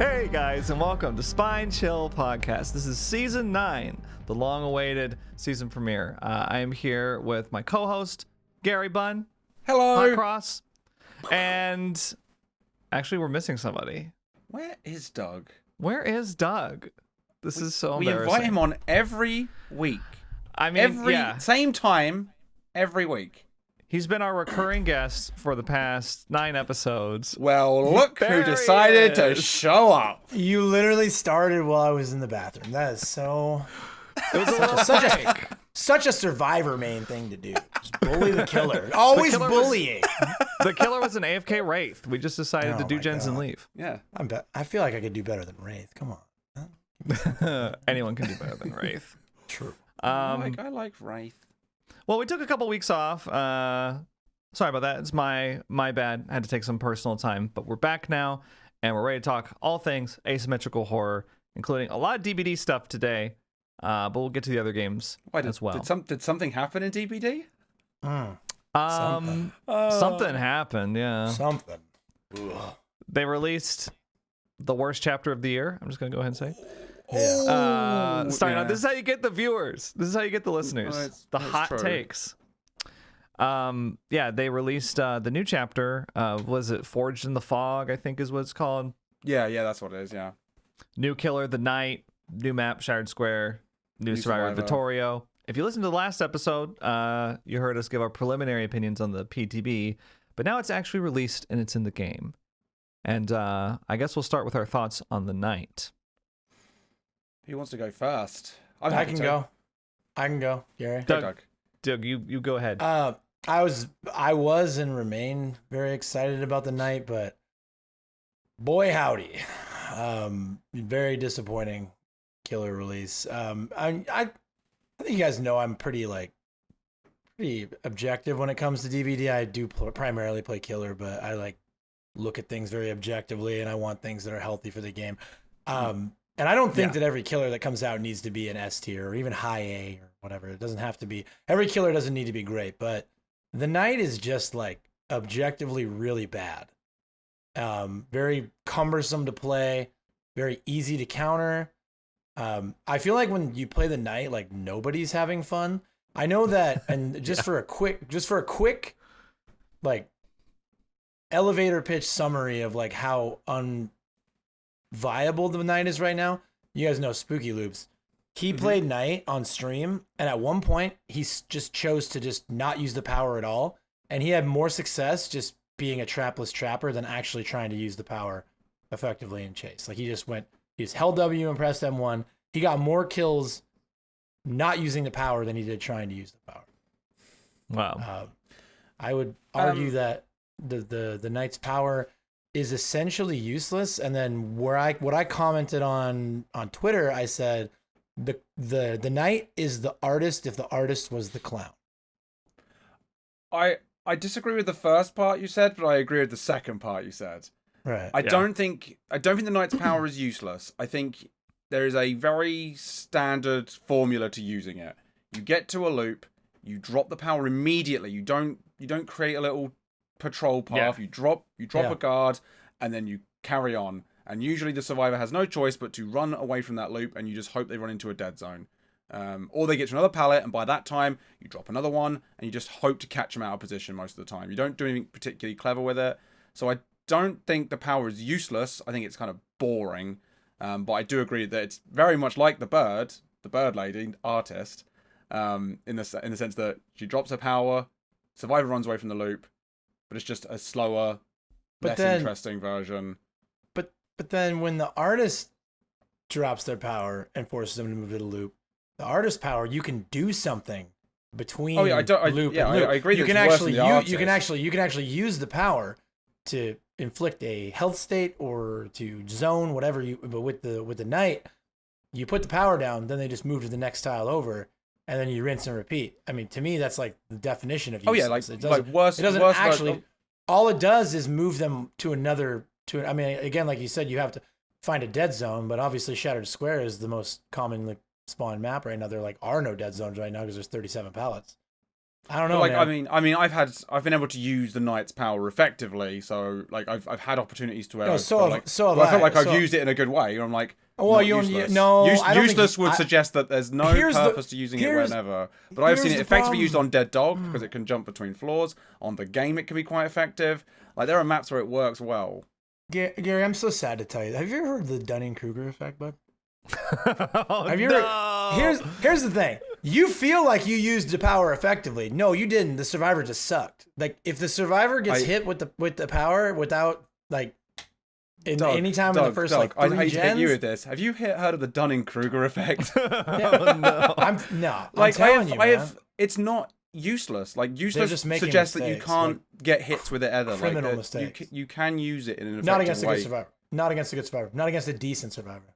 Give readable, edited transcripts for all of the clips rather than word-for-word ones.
Hey guys, and welcome to Spine Chill Podcast. This is season 9, the long-awaited season premiere. I am here with my co-host, Gary Bunn. Hello. Hot Cross. And actually, we're missing somebody. Where is Doug? Where is Doug? This is so embarrassing. We invite him on every week. I mean, same time, every week. He's been our recurring guest for the past 9 episodes. Well, look who decided to show up. You literally started while I was in the bathroom. That is so... It was such a Survivor main thing to do. Just bully the killer. Always bullying. The killer was an AFK Wraith. We just decided to do Gens and leave. Yeah. I feel like I could do better than Wraith. Come on. Anyone can do better than Wraith. True. I like Wraith. Well, we took a couple weeks off. Sorry about that. It's my bad. I had to take some personal time, but we're back now, and we're ready to talk all things asymmetrical horror, including a lot of DBD stuff today. But we'll get to the other games as well. Did something happen in DBD? Something happened. Yeah. Something. They released the worst chapter of the year. I'm just gonna go ahead and say. Yeah. Starting out. This is how you get the viewers. This is how you get the listeners. The hot takes. They released the new chapter. Was it Forged in the Fog? I think is what it's called. Yeah, that's what it is. Yeah. New killer, the night. New map, Shattered Square. New survivor, Vittorio. If you listened to the last episode, you heard us give our preliminary opinions on the PTB, but now it's actually released and it's in the game. And I guess we'll start with our thoughts on the night. Who wants to go first? I can go, Gary. Doug, you go ahead. I was and remain very excited about the night, but boy howdy, very disappointing killer release. I think you guys know I'm pretty objective when it comes to DVD. I do primarily play killer, but I look at things very objectively, and I want things that are healthy for the game. And I don't think that every killer that comes out needs to be an S tier or even high A or whatever. It doesn't have to be. Every killer doesn't need to be great, but the night is just objectively really bad. Very cumbersome to play, very easy to counter. I feel like when you play the night, nobody's having fun. I know that, and just for a quick elevator pitch summary of how unviable the night is right now. You guys know Spooky Loops. He played night on stream, and at one point he just chose to just not use the power at all, and he had more success just being a trapless trapper than actually trying to use the power effectively in chase. He just held W and pressed M1. He got more kills not using the power than he did trying to use the power. Wow. I would argue that the knight's power is essentially useless. And then what I commented on Twitter, I said the knight is the artist if the artist was the clown. I disagree with the first part you said, but I agree with the second part you said. Right. I don't think the knight's power is useless. I think there is a very standard formula to using it. You get to a loop, you drop the power immediately. You don't create a little patrol path. Yeah. You drop a guard, and then you carry on. And usually the survivor has no choice but to run away from that loop, and you just hope they run into a dead zone. Or they get to another pallet, and by that time, you drop another one, and you just hope to catch them out of position most of the time. You don't do anything particularly clever with it. So I don't think the power is useless. I think it's kind of boring. But I do agree that it's very much like the bird lady, artist, in the sense that she drops her power, survivor runs away from the loop, but it's just a slower, interesting version. But then when the artist drops their power and forces them to move to the loop, the artist power, you can do something between loop and loop. I agree. You can actually use the power to inflict a health state or to zone whatever but with the knight, you put the power down, then they just move to the next tile over, and then you rinse and repeat. I mean, to me, that's the definition of useless. All it does is move them to another. I mean, again, like you said, you have to find a dead zone, but obviously Shattered Square is the most commonly spawned map right now. There are no dead zones right now because there's 37 pallets. I don't know. Like, man. I mean, I've been able to use the knight's power effectively. So, like, I've had opportunities to where No, I so felt have- like, so have where I felt I. like I've So- used it in a good way. And I'm like, Well, not you don't- useless. no, I don't think Useless you- would I- suggest that there's no Here's the- purpose to using it here's- whenever. But I've seen here's it the effectively used problem. on Dead Dog because it can jump between floors. On the game, it can be quite effective. Like, there are maps where it works well. Gary, I'm so sad to tell you. Have you ever heard of the Dunning-Kruger effect, bud? Oh, Have you no. ever? Here's the thing. You feel like you used the power effectively. No, you didn't. The survivor just sucked. Like if the survivor gets hit with the power without like any time in the first like 3 I hate to hit you gens. with this. Have you heard of the Dunning-Kruger effect? Oh, no. I'm Like telling you, man. it's not useless. Like useless just making suggests that you mistakes, can't get hits with it either. criminal like, mistakes. You can use it in an effective Not against a way. good survivor. Not against a good survivor. Not against a decent survivor.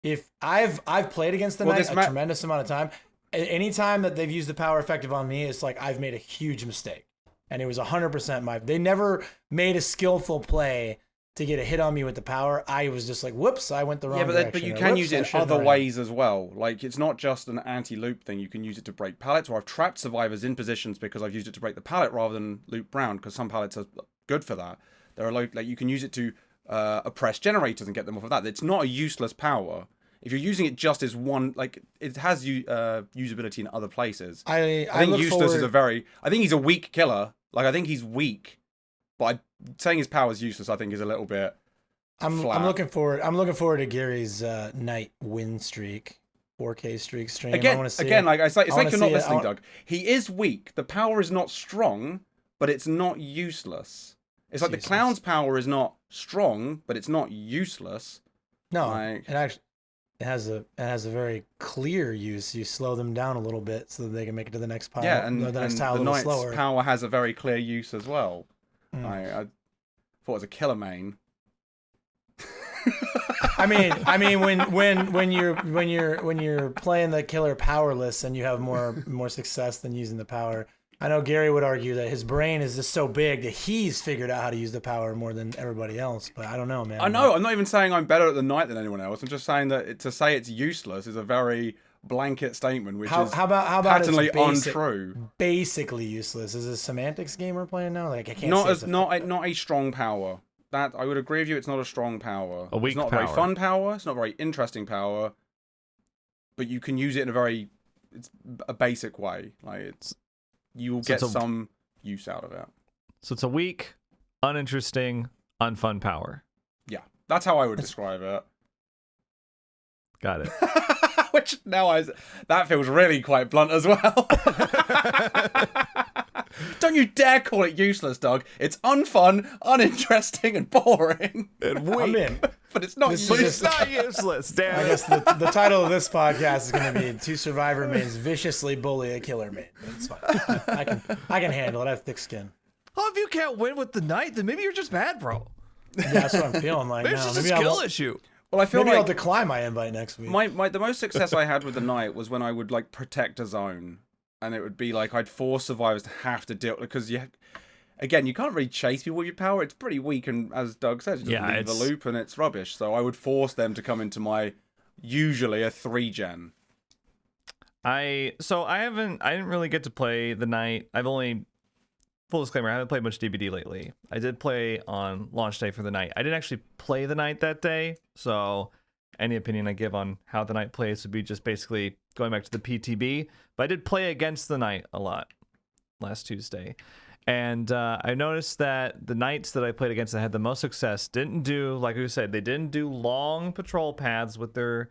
If I've played against the knight a tremendous amount of time, any time that they've used the power effective on me, it's like I've made a huge mistake, and it was 100% my. They never made a skillful play to get a hit on me with the power. I was just like, whoops, I went the wrong direction. But you or, can "Whoops, use I it in shouldn't other have." ways as well. Like it's not just an anti-loop thing. You can use it to break pallets, or I've trapped survivors in positions because I've used it to break the pallet rather than loop round because some pallets are good for that. There are like you can use it to oppress generators and get them off of that. It's not a useless power. If you're using it just as one, like it has usability in other places. I think look useless is forward- I think he's a weak killer. Like I think he's weak, but saying his power is useless, I think, is a little bit. I'm flat. looking forward to Gary's night win streak, 4K streak stream. I want to see Again, it. like it's like wanna you're not see it. listening, Doug. He is weak. The power is not strong, but it's not useless. It's like the useless. clown's power is not strong, but it's not useless. No, like- it actually it has a very clear use. You slow them down a little bit so that they can make it to the next pile. Yeah, and or the next tile a the little knight's slower. power has a very clear use as well. Mm. I thought it was a killer main. I mean, when you're playing the killer powerless and you have more success than using the power. I know Gary would argue that his brain is just so big that he's figured out how to use the power more than everybody else. But I don't know, man. I know. I'm not even saying I'm better at the knight than anyone else. I'm just saying that to say it's useless is a very blanket statement, which is how about patently it's untrue. Basically useless. Is it a semantics game we're playing now? Like I can't. Not say as it's not a strong power. That I would agree with you. It's not a strong power. A weak It's not a power. very fun power. It's not a very interesting power. But you can use it in it's a basic way. Like you will get some use out of it. So it's a weak, uninteresting, unfun power. Yeah, that's how I would describe it. Got it. Which that feels really quite blunt as well. Don't you dare call it useless, Doug. It's unfun, uninteresting, and boring. And weak. I'm in. But it's not This is But useless. it's not useless, damn I it. guess the title of this podcast is going to be "Two Survivor Mains Viciously Bully a Killer Main." It's fine. I can handle it. I have thick skin. Oh, if you can't win with the knight, then maybe you're just bad, bro. Yeah, that's what I'm feeling like Maybe now. it's just a Maybe, skill issue. Well, I feel maybe I'll like decline my invite next week. the most success I had with the knight was when I would like protect a zone, and it would be like I'd force survivors to have to deal because again, you can't really chase people with your power. It's pretty weak, and as Doug says, you just leave the loop and it's rubbish. So I would force them to come into my usually a 3-gen. I didn't really get to play the knight. Full disclaimer, I haven't played much DBD lately. I did play on launch day for the knight. I didn't actually play the knight that day, so any opinion I give on how the knight plays would be just basically going back to the PTB. But I did play against the knight a lot last Tuesday. And I noticed that the knights that I played against that had the most success didn't do, like we said, they didn't do long patrol paths with their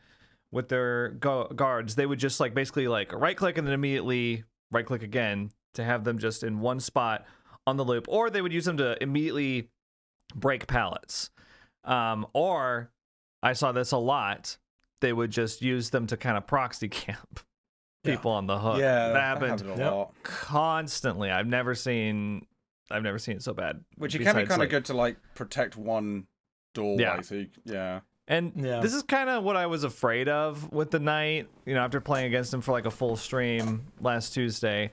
guards. They would just like basically like right click and then immediately right click again to have them just in one spot on the loop, or they would use them to immediately break pallets. Or I saw this a lot. They would just use them to kind of proxy camp people on the hook. Yeah, that happened a lot. constantly. I've never seen it so bad. Which it can be Besides, kind of like- good to like protect one doorway. Yeah. So yeah. And Yeah. this is kind of what I was afraid of with the knight. You know, after playing against him for like a full stream last Tuesday,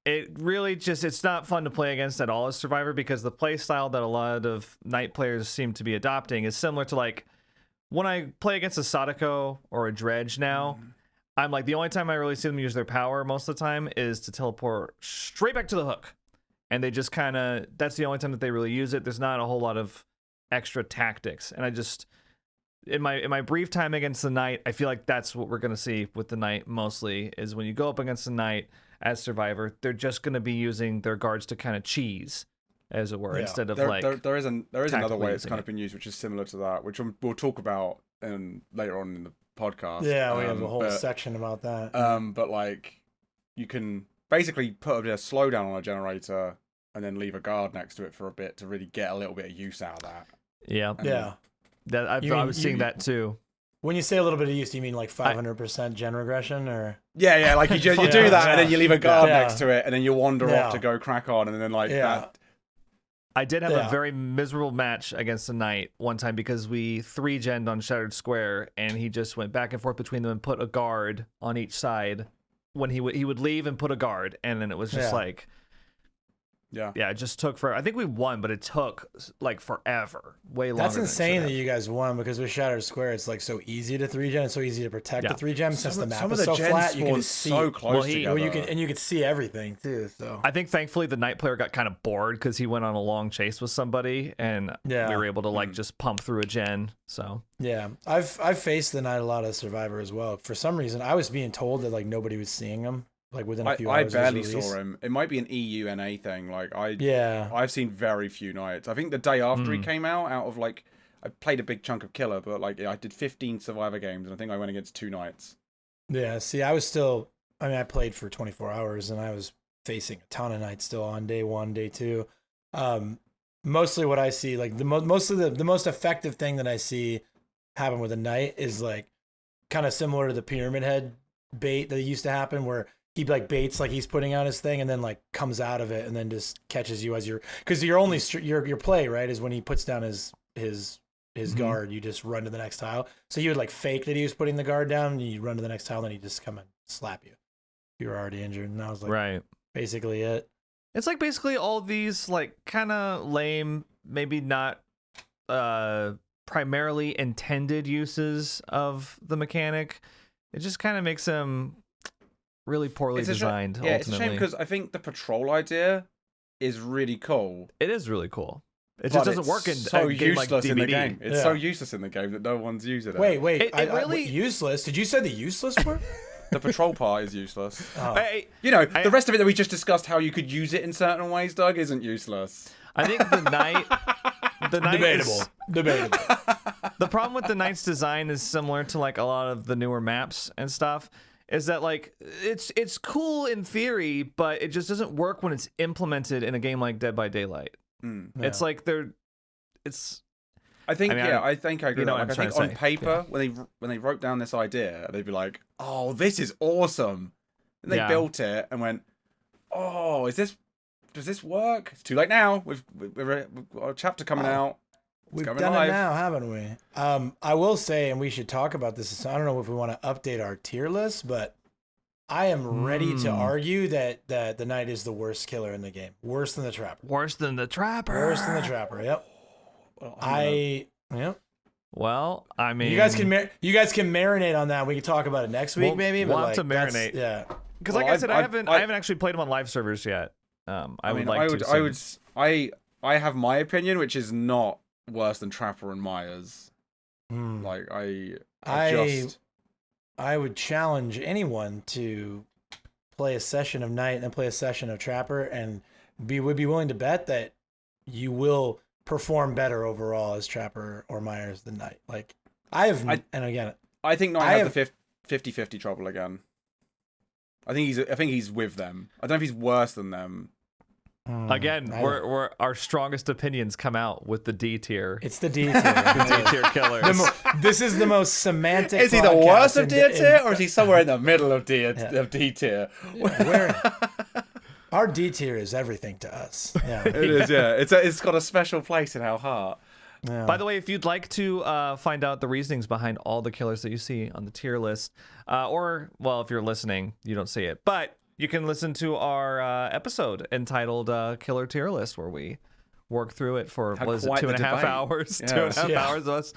it really it's not fun to play against at all as Survivor, because the play style that a lot of knight players seem to be adopting is similar to like when I play against a Sadako or a Dredge now. I'm like, the only time I really see them use their power most of the time is to teleport straight back to the hook. And they just kind of, that's the only time that they really use it. There's not a whole lot of extra tactics. And I just, in my brief time against the Knight, I feel like that's what we're going to see with the Knight mostly, is when you go up against the Knight as Survivor, they're just going to be using their guards to kind of cheese, as it were, instead of there is another way it's kind of it. been used, which is similar to that, which we'll talk about later on in the podcast. Yeah, we have a whole section about that. But like, you can basically put a bit of slowdown on a generator and then leave a guard next to it for a bit to really get a little bit of use out of that. Yeah, yeah. That I was seeing that too. When you say a little bit of use, do you mean like 500% gen regression, or? Yeah, like you do that, and then you leave a guard next to it, and then you wander off to go crack on, and then that. I did have a very miserable match against the Knight one time because we 3-gen'd on Shattered Square, and he just went back and forth between them and put a guard on each side. When he would leave and put a guard, and then it was just like... Yeah, it just took forever. I think we won, but it took like forever, way longer. That's insane that you guys won, because with Shattered Square, it's like so easy to 3-gen. It's so easy to protect the 3-gen since the map is so flat. You can see so close together. You can see everything too. So I think thankfully the Knight player got kind of bored because he went on a long chase with somebody, and we were able to like just pump through a gen. So yeah, I've faced the Knight a lot as Survivor as well. For some reason, I was being told that like nobody was seeing him. Like within a few hours. I barely saw him. It might be an EU NA thing. Like I've seen very few Knights. I think the day after he came out of like, I played a big chunk of Killer, but like I did 15 Survivor games, and I think I went against 2 Knights. Yeah. See, I played for 24 hours, and I was facing a ton of Knights still on day 1, day 2. Mostly what I see, like the most effective thing that I see happen with a Knight is like kind of similar to the Pyramid Head bait that used to happen, where he like baits like he's putting out his thing and then like comes out of it and then just catches you as because your only your play, right, is when he puts down his guard, you just run to the next tile. So you would like fake that he was putting the guard down, and you run to the next tile, and then he just come and slap you. You were already injured, and that was like basically it. It's like basically all these like kind of lame, maybe not primarily intended uses of the mechanic. It just kind of makes him really poorly designed. Yeah, it's a shame because I think the patrol idea is really cool. It is really cool. It just doesn't work in a game like DBD. In the game. It's so useless in the game that no one's using it. Wait. It really useless? Did you say the useless word? The patrol part is useless. Oh. The rest of it that we just discussed, how you could use it in certain ways, Doug, isn't useless. I think the Knight debatable. The problem with the Knight's design is similar to like a lot of the newer maps and stuff. Is that like it's cool in theory, but it just doesn't work when it's implemented in a game like Dead by Daylight. It's like I think I agree. I think on paper, yeah. when they wrote down this idea, they'd be like, "Oh, this is awesome," and they built it and went, "Oh, does this work? It's too late now. We've got a chapter coming out. We've done it now, haven't we? I will say, and we should talk about this. I don't know if we want to update our tier list, but I am ready to argue that the Knight is the worst killer in the game. Worse than the Trapper. Worse than the Trapper. Yep. Yep. Well, I mean, you guys can marinate on that. We can talk about it next week, maybe. We'll have to marinate. Yeah. Because, like I said, I haven't actually played them on live servers yet. I have my opinion, which is not worse than Trapper and Myers. Like I would challenge anyone to play a session of Knight and then play a session of Trapper, and would be willing to bet that you will perform better overall as Trapper or Myers than Knight. Like I think Knight has the 50-50 trouble again. I think he's with them. I don't know if he's worse than them. Again, we're our strongest opinions come out with the D tier. It's the D tier. The D tier killers. This is the most semantic. Is he the worst of D tier, or is he somewhere in the middle of D tier? Our D tier is everything to us. Yeah. It is. Yeah, it's got a special place in our heart. Yeah. By the way, if you'd like to find out the reasonings behind all the killers that you see on the tier list, or if you're listening, you don't see it, but you can listen to our episode entitled Killer Tier List, where we work through it for Had what is it, quite the 2.5 debate. hours? Yes. 2.5 Yeah. hours of us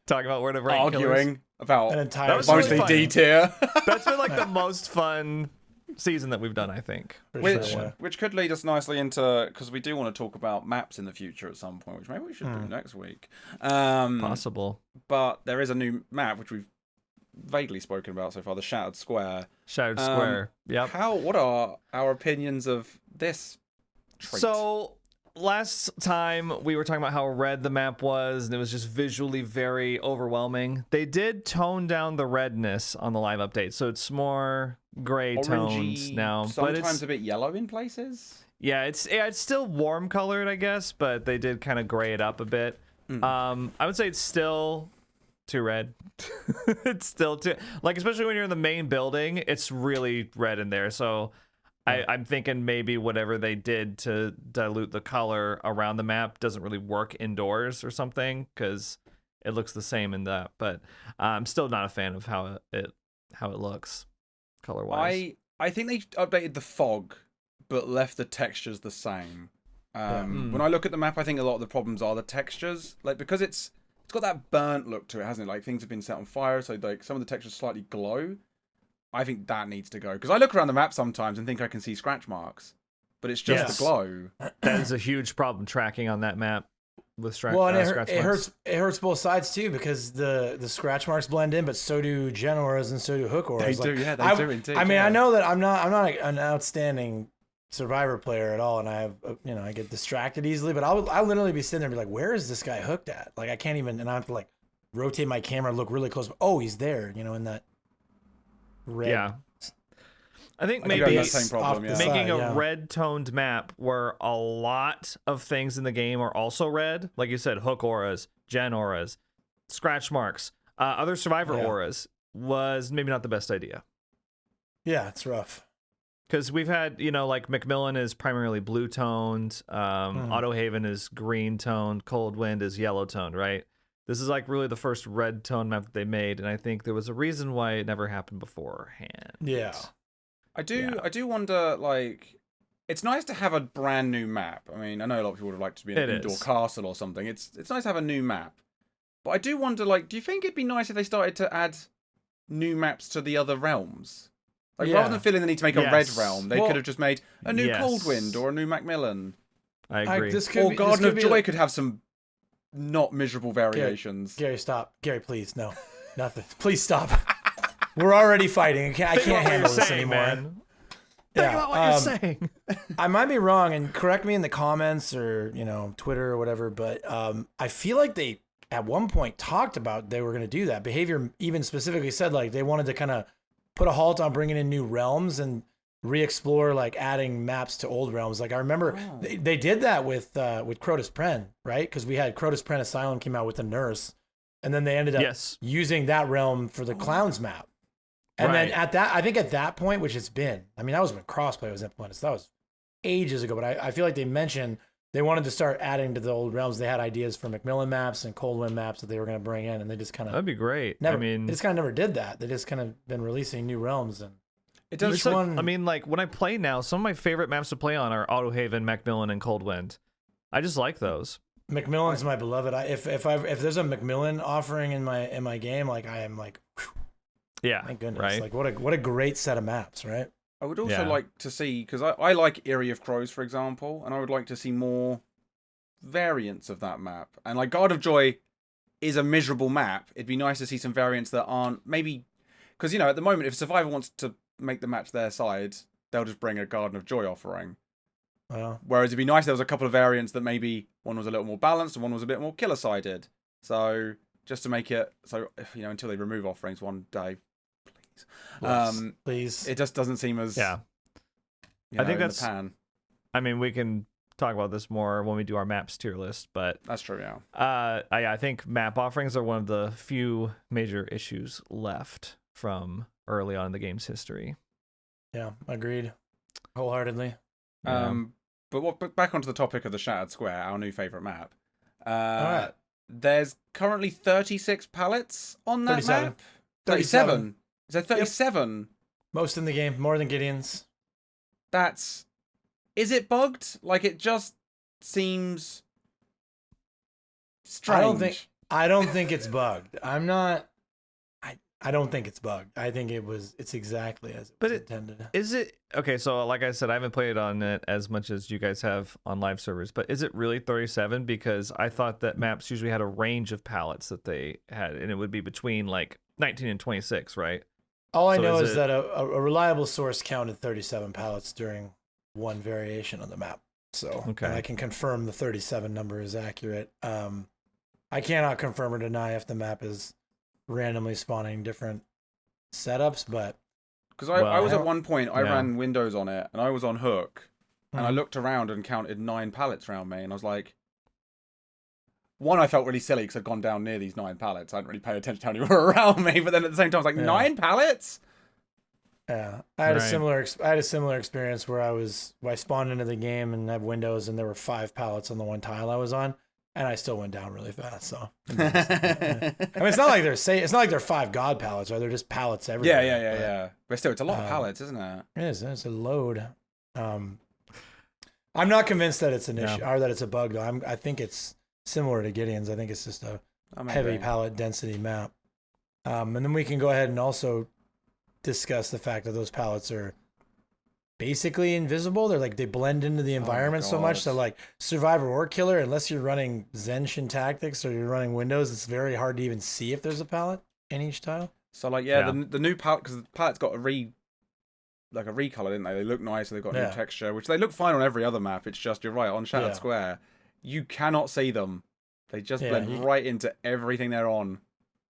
talking about where to rank killers. Arguing about An entire That was really mostly fun. D tier. That's been like the most fun season that we've done, I think. For Which sure, yeah. which could lead us nicely into, because we do want to talk about maps in the future at some point, which maybe we should do next week. Possible. But there is a new map which we've vaguely spoken about so far, the Shattered Square. Shattered Square. Yep. What are our opinions of this trait? So last time we were talking about how red the map was, and it was just visually very overwhelming. They did tone down the redness on the live update, so it's more gray tones orangey, now. sometimes But it's a bit yellow in places. it's still warm colored, I guess, but they did kind of gray it up a bit. I would say it's still too red. It's still too, like, especially when you're in the main building, it's really red in there. So I'm thinking maybe whatever they did to dilute the color around the map doesn't really work indoors or something, because it looks the same in that. But I'm still not a fan of how it looks color wise. I think they updated the fog, but left the textures the same. When I look at the map, I think a lot of the problems are the textures, like, because it's got that burnt look to it, hasn't it? Like, things have been set on fire, so like some of the textures slightly glow. I think that needs to go, because I look around the map sometimes and think I can see scratch marks, but it's just the glow. That is a huge problem tracking on that map with scratch it marks. hurts both sides too, because the scratch marks blend in, but so do gen auras and so do hook auras. They do indeed. I mean, I know that I'm not an outstanding Survivor player at all, and I have I get distracted easily, but I'll literally be sitting there and be like, where is this guy hooked at? Like, I can't even, and I have to like rotate my camera, look really close. Oh, he's there, in that red. Yeah. I think maybe maybe that same problem, making a yeah. red toned map where a lot of things in the game are also red, like you said, hook auras, gen auras, scratch marks, other survivor auras, was maybe not the best idea. Yeah, it's rough. Because we've had, like Macmillan is primarily blue toned, Autohaven is green toned, Cold Wind is yellow toned, right? This is like really the first red tone map that they made, and I think there was a reason why it never happened beforehand. Yeah. I do wonder, like, it's nice to have a brand new map. I mean, I know a lot of people would like to be in an indoor castle or something. It's nice to have a new map. But I do wonder, like, do you think it'd be nice if they started to add new maps to the other realms? Like, rather than feeling the need to make a red realm, they could have just made a new Cold Wind or a new Macmillan. I agree. Or Garden of Joy could have some not miserable variations. Gary, stop. Gary, please, no. Nothing. Please stop. We're already fighting. I can't handle this anymore. Man. Think about what you're saying. I might be wrong, and correct me in the comments or Twitter or whatever, but I feel like they at one point talked about they were going to do that. Behavior even specifically said like they wanted to kind of put a halt on bringing in new realms and re-explore like adding maps to old realms. Like I remember they did that with Crotus Pren, right? Because we had Crotus Pren Asylum came out with a nurse, and then they ended up using that realm for the Clowns map. And then I think at that point, which it's been, I mean, that was when crossplay was implemented, so that was ages ago, but I feel like they mentioned they wanted to start adding to the old realms. They had ideas for Macmillan maps and Cold Wind maps that they were going to bring in, and they just kind of... That'd be great. They just kind of never did that. They just kind of been releasing new realms, and it does. I mean, like, when I play now, some of my favorite maps to play on are Autohaven, Macmillan, and Cold Wind. I just like those. Macmillan's my beloved. If there's a Macmillan offering in my game, like I am like... Whew, yeah, thank goodness. Right? Like what a great set of maps, right? I would also like to see, because I like Eyrie of Crows, for example, and I would like to see more variants of that map. And like Garden of Joy is a miserable map. It'd be nice to see some variants that aren't maybe, because at the moment, if Survivor wants to make the match their side, they'll just bring a Garden of Joy offering. Whereas it'd be nice if there was a couple of variants that maybe one was a little more balanced and one was a bit more killer sided. So just to make it so, until they remove offerings one day, please. It just doesn't seem as I think that's in the pan. I mean, we can talk about this more when we do our maps tier list, but that's true. I think map offerings are one of the few major issues left from early on in the game's history. Yeah, agreed, wholeheartedly. But back onto the topic of the Shattered Square, our new favorite map. All right. There's currently 36 pallets on that 37. map. 37. Is there 37? Yep. Most in the game, more than Gideon's. Is it bugged? Like, it just seems... strange. I don't think it's bugged. I'm not. I don't think it's bugged. I think it's exactly as it was intended. Is it okay? So, like I said, I haven't played on it as much as you guys have on live servers. But is it really 37? Because I thought that maps usually had a range of palettes that they had, and it would be between like 19 and 26, right? All I know is that a reliable source counted 37 palettes during one variation on the map. So and I can confirm the 37 number is accurate. I cannot confirm or deny if the map is randomly spawning different setups, but because I was at one point I ran Windows on it and I was on Hook and I looked around and counted 9 pallets around me and I was like, one, I felt really silly because I'd gone down near these 9 pallets. I didn't really pay attention to how many were around me, but then at the same time I was like, 9 pallets? Yeah, I had a similar experience where I spawned into the game and had Windows and there were 5 pallets on the one tile I was on. And I still went down really fast. So, I mean, it's not like they're 5 god pallets, right? They're just pallets everywhere. Yeah. But still, it's a lot of pallets, isn't it? It is. It's a load. I'm not convinced that it's an issue or that it's a bug though. I think it's similar to Gideon's. I think it's just a heavy pallet density map. And then we can go ahead and also discuss the fact that those pallets are basically invisible. They're like they blend into the environment so much. So like survivor or killer, unless you're running Zenshin tactics or you're running Windows, it's very hard to even see if there's a pallet in each tile. So like the new palette, because the palette's got a recolor, didn't they? They look nice. They've got new texture, which they look fine on every other map. It's just, you're right, on Shattered Square, you cannot see them. They just blend right into everything they're on.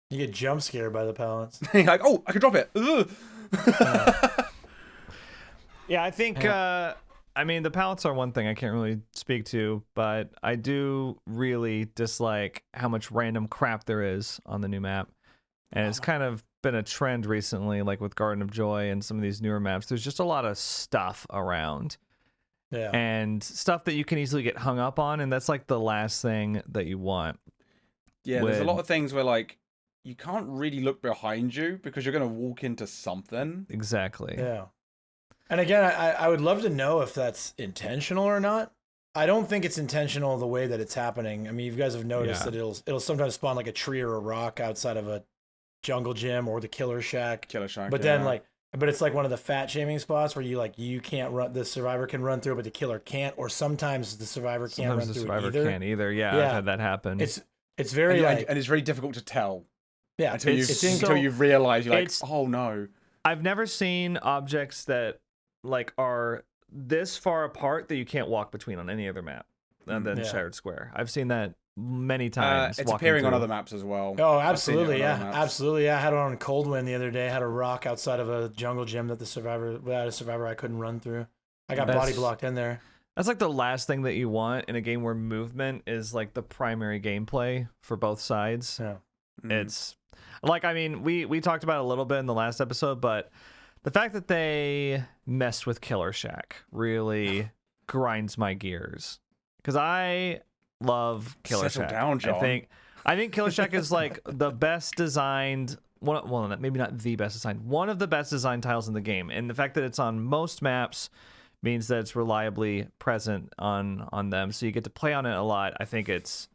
You get jump scared by the pallets. You're like, oh, I could drop it. Yeah, I think, I mean, the pallets are one thing I can't really speak to, but I do really dislike how much random crap there is on the new map. And it's kind of been a trend recently, like with Garden of Joy and some of these newer maps. There's just a lot of stuff around. Yeah. And stuff that you can easily get hung up on, and that's like the last thing that you want. Yeah, there's a lot of things where, like, you can't really look behind you because you're going to walk into something. Exactly. Yeah. And again, I would love to know if that's intentional or not. I don't think it's intentional the way that it's happening. I mean, you guys have noticed that it'll sometimes spawn like a tree or a rock outside of a jungle gym or the killer shack. But then but it's like one of the fat shaming spots where you can't run, the survivor can run through, but the killer can't, or sometimes the survivor can't run through either. Can't either. Yeah, I've had that happen. It's very and it's very difficult to tell. Yeah, until you've realized, you're like, oh no. I've never seen objects that like are this far apart that you can't walk between on any other map than Shattered Square. I've seen that many times. It's appearing on other maps as well. Oh, absolutely, absolutely. I had it on Coldwind the other day. I had a rock outside of a jungle gym that without a survivor I couldn't run through. I got body blocked in there. That's like the last thing that you want in a game where movement is like the primary gameplay for both sides. Yeah. It's like, I mean, we talked about it a little bit in the last episode, but the fact that they messed with Killer Shack really grinds my gears, because I love Killer Shack. Down, John. I think Killer Shack is like the best designed maybe not the best designed, one of the best designed tiles in the game, and the fact that it's on most maps means that it's reliably present on them, so you get to play on it a lot. I think it's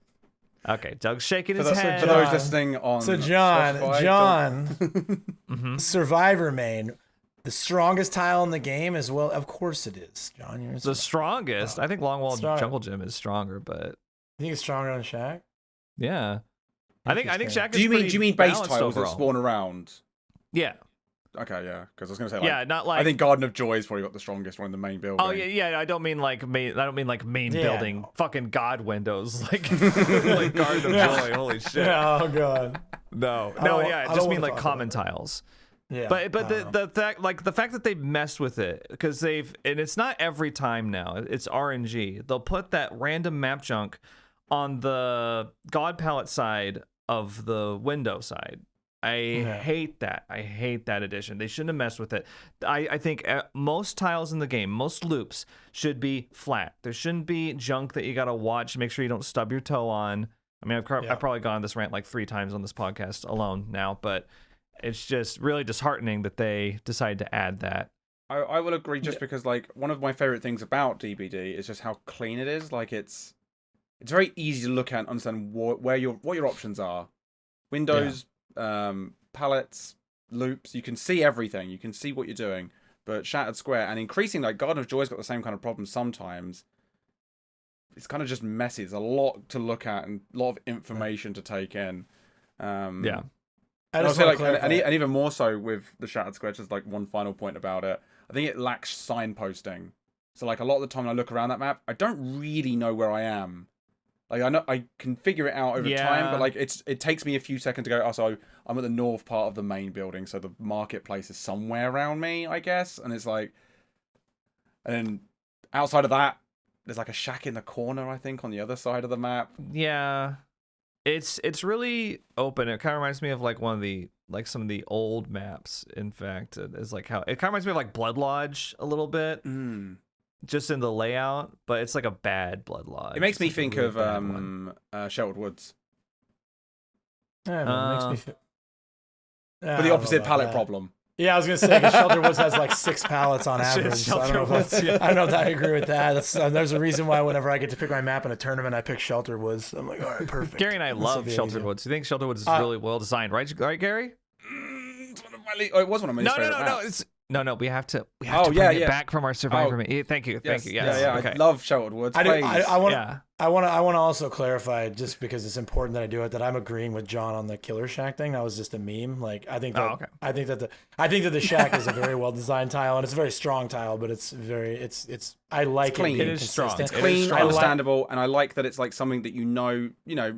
okay. Doug's shaking his head. For those listening on John, Survivor main. The strongest tile in the game as well. Of course it is, John. You're the strongest. I think Longwall Jungle Gym is stronger, but you think it's stronger than Shack? Yeah, I think Shack. Do you mean base tiles that spawn around? Yeah. Okay, yeah. Because I was gonna say, not like. I think Garden of Joy has probably got the strongest one in the main building. Oh yeah. I don't mean like main building. Fucking God windows, like like Garden of Joy. Holy shit. Oh god. No. I just mean like common tiles. Yeah, but the fact that they've messed with it, because and it's not every time now, it's RNG. They'll put that random map junk on the God palette side of the window side. I hate that. I hate that addition. They shouldn't have messed with it. I think most tiles in the game, most loops should be flat. There shouldn't be junk that you gotta watch. Make sure you don't stub your toe on. I mean, I've probably gone on this rant like 3 times on this podcast alone now, but it's just really disheartening that they decided to add that. I will agree, just because like one of my favorite things about DBD is just how clean it is. Like it's it's very easy to look at and understand what your options are. Windows, palettes, loops. You can see everything. You can see what you're doing. But Shattered Square and increasing, like Garden of Joy's got the same kind of problem sometimes. It's kind of just messy. There's a lot to look at and a lot of information to take in. Yeah. I just say, like, and even more so with the Shattered Square, just like one final point about it. I think it lacks signposting. So like a lot of the time when I look around that map, I don't really know where I am. Like I know I can figure it out over time, but like it takes me a few seconds to go, oh, so I'm at the north part of the main building, so the marketplace is somewhere around me, I guess. And it's like, and then outside of that, there's like a shack in the corner, I think, on the other side of the map. Yeah. It's really open. It kind of reminds me of like some of the old maps. In fact, it's like how it kind of reminds me of like Blood Lodge a little bit, just in the layout. But it's like a bad Blood Lodge. It makes me like think really of Sheltered Woods. Yeah, man, it makes me But the opposite palette problem. Yeah, I was gonna say Sheltered Woods has like 6 pallets on average. So I don't know if I agree with that. There's a reason why whenever I get to pick my map in a tournament, I pick Sheltered Woods. I'm like, all right, perfect. Gary and I love Sheltered Woods. You think Sheltered Woods is really well designed, right, Gary? It's one of my it was one of my favorite maps. No. We have to bring it back from our Survivor. Thank you. Yes. Yes. Yeah. Okay. I love Sheltered Woods. I want to also clarify, just because it's important that I do it, that I'm agreeing with John on the Killer Shack thing. That was just a meme. Like I think that I think that the shack is a very well designed tile, and it's a very strong tile, but it's I like it's clean. It. It is strong. It's clean, understandable, and I like that it's like something that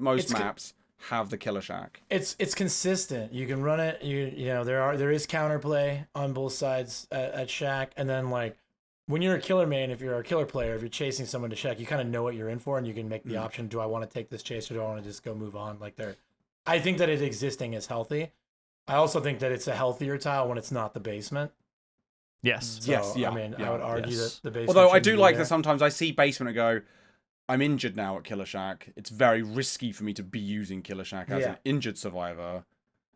most maps have the Killer Shack. It's consistent. You can run it. You know there is counterplay on both sides at Shack, and then like when you're a killer main, if you're a killer player, if you're chasing someone to Shack, you kind of know what you're in for, and you can make the option: do I want to take this chase, or do I want to just go move on? Like I think that it existing is healthy. I also think that it's a healthier tile when it's not the basement. Yes. So, Yes. Yeah. I mean, I would argue that the basement. Although I do like that sometimes I see basement and go, I'm injured now at Killer Shack. It's very risky for me to be using Killer Shack as an injured survivor.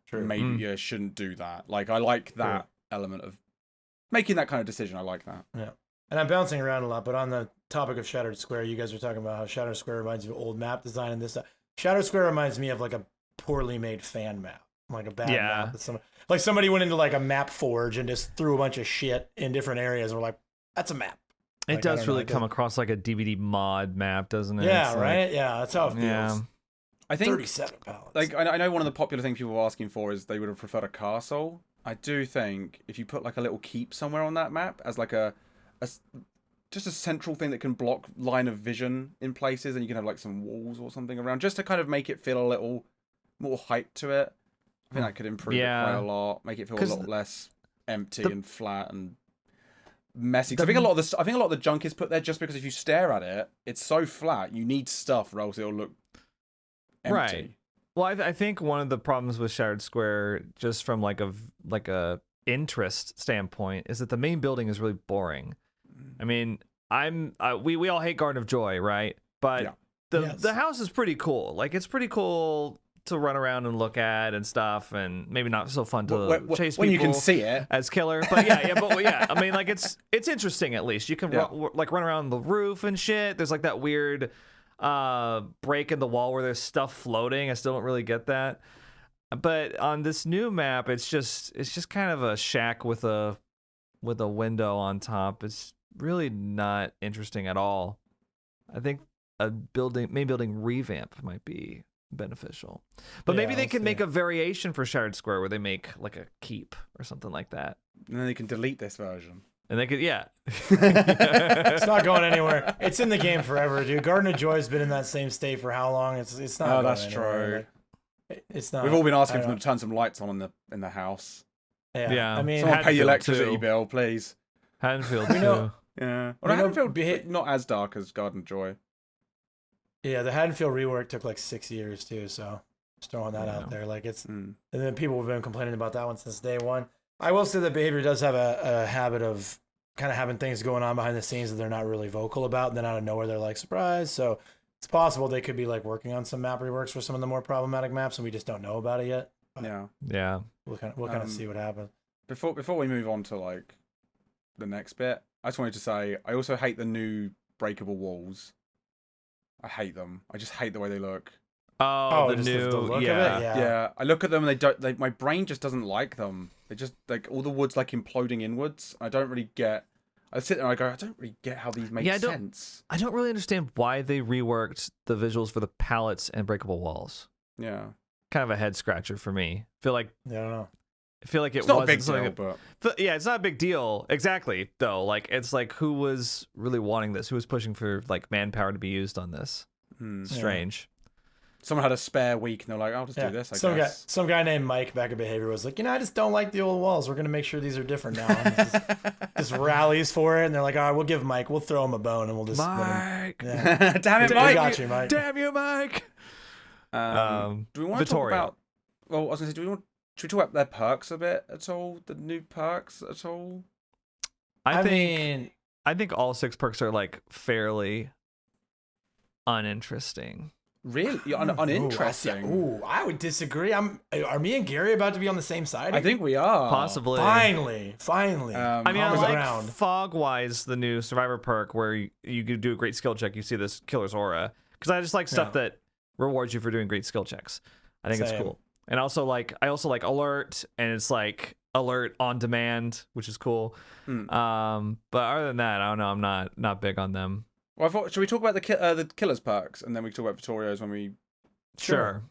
True. Maybe you shouldn't do that. Like I like that element of making that kind of decision. I like that. Yeah. And I'm bouncing around a lot, but on the topic of Shattered Square, you guys were talking about how Shattered Square reminds you of old map design and this stuff. Shattered Square reminds me of like a poorly made fan map, like a bad map. Like somebody went into like a map forge and just threw a bunch of shit in different areas and we're like, that's a map. It does really come across like a DVD mod map, doesn't it? Yeah, right? Yeah, that's how it feels. Yeah. I think 37 pallets. Like I know one of the popular things people were asking for is they would have preferred a castle. I do think if you put like a little keep somewhere on that map as like just a central thing that can block line of vision in places, and you can have like some walls or something around just to kind of make it feel a little more height to it. I think that could improve it quite a lot, make it feel a lot less empty and flat and messy. I think a lot of the junk is put there just because if you stare at it, it's so flat. You need stuff, or else it'll look empty. Right. Well, I think one of the problems with Shattered Square, just from like a interest standpoint, is that the main building is really boring. I mean, we all hate Garden of Joy, right? But the house is pretty cool. Like it's pretty cool to run around and look at and stuff, and maybe not so fun to chase people when you can see it as killer. But yeah. I mean, like it's interesting at least. You can run around the roof and shit. There's like that weird break in the wall where there's stuff floating. I still don't really get that. But on this new map, it's just kind of a shack with a window on top. It's really not interesting at all. I think a main building revamp might be beneficial, but maybe they can make a variation for Shattered Square where they make like a keep or something like that, and then they can delete this version. And they could, it's not going anywhere. It's in the game forever, dude. Garden of Joy has been in that same state for how long? It's not. Oh, that's true. It's not. We've all been asking for them to turn some lights on in the house. Yeah. I mean, someone pay your electricity bill, please. Haddonfield too. Yeah. Well, Haddonfield not as dark as Garden of Joy. Yeah, the Haddonfield rework took like 6 years too, so just throwing that out there. Like it's, and then people have been complaining about that one since day one. I will say that Behavior does have a habit of kind of having things going on behind the scenes that they're not really vocal about, and then out of nowhere they're like, surprise. So it's possible they could be like working on some map reworks for some of the more problematic maps, and we just don't know about it yet. But yeah. We'll kind of see what happens. Before we move on to like the next bit, I just wanted to say I also hate the new breakable walls. I hate them. I just hate the way they look. Oh, the just new, the look yeah. of it. Yeah, I look at them and my brain just doesn't like them. They just like all the wood's like imploding inwards. I don't really get. I sit there and I go, I don't really get how these make sense. I don't really understand why they reworked the visuals for the pallets and breakable walls. Yeah, Kind of a head scratcher for me. I feel like I don't know. it's not a big deal, but Yeah, it's not a big deal. Exactly, though. Like, it's like, who was really wanting this? Who was pushing for, like, manpower to be used on this? Strange. Someone had a spare week and they're like, I'll just do this, I guess. Some guy named Mike back at Behavior was like, I just don't like the old walls. We're going to make sure these are different now. And just rallies for it. And they're like, all right, we'll give Mike, we'll throw him a bone and we'll just. Mike! Yeah. Damn it, We Mike! got you, Mike. Damn you, Mike! Do we want to talk about... Well, I was going to say, should we talk about their perks a bit at all? The new perks at all? I think all 6 perks are, like, fairly uninteresting. Really? Uninteresting? Ooh, I would disagree. Are me and Gary about to be on the same side? I think we are. Possibly. Finally. I mean, I like ground. Fog-wise, the new Survivor perk, where you could do a great skill check. You see this killer's aura. Because I just like stuff that rewards you for doing great skill checks. I think it's cool. And also, like, I also like alert, and it's like alert on demand, which is cool. But other than that, I don't know. I'm not big on them. Well, should we talk about the killer's perks, and then we can talk about Vittorio's when we... Sure.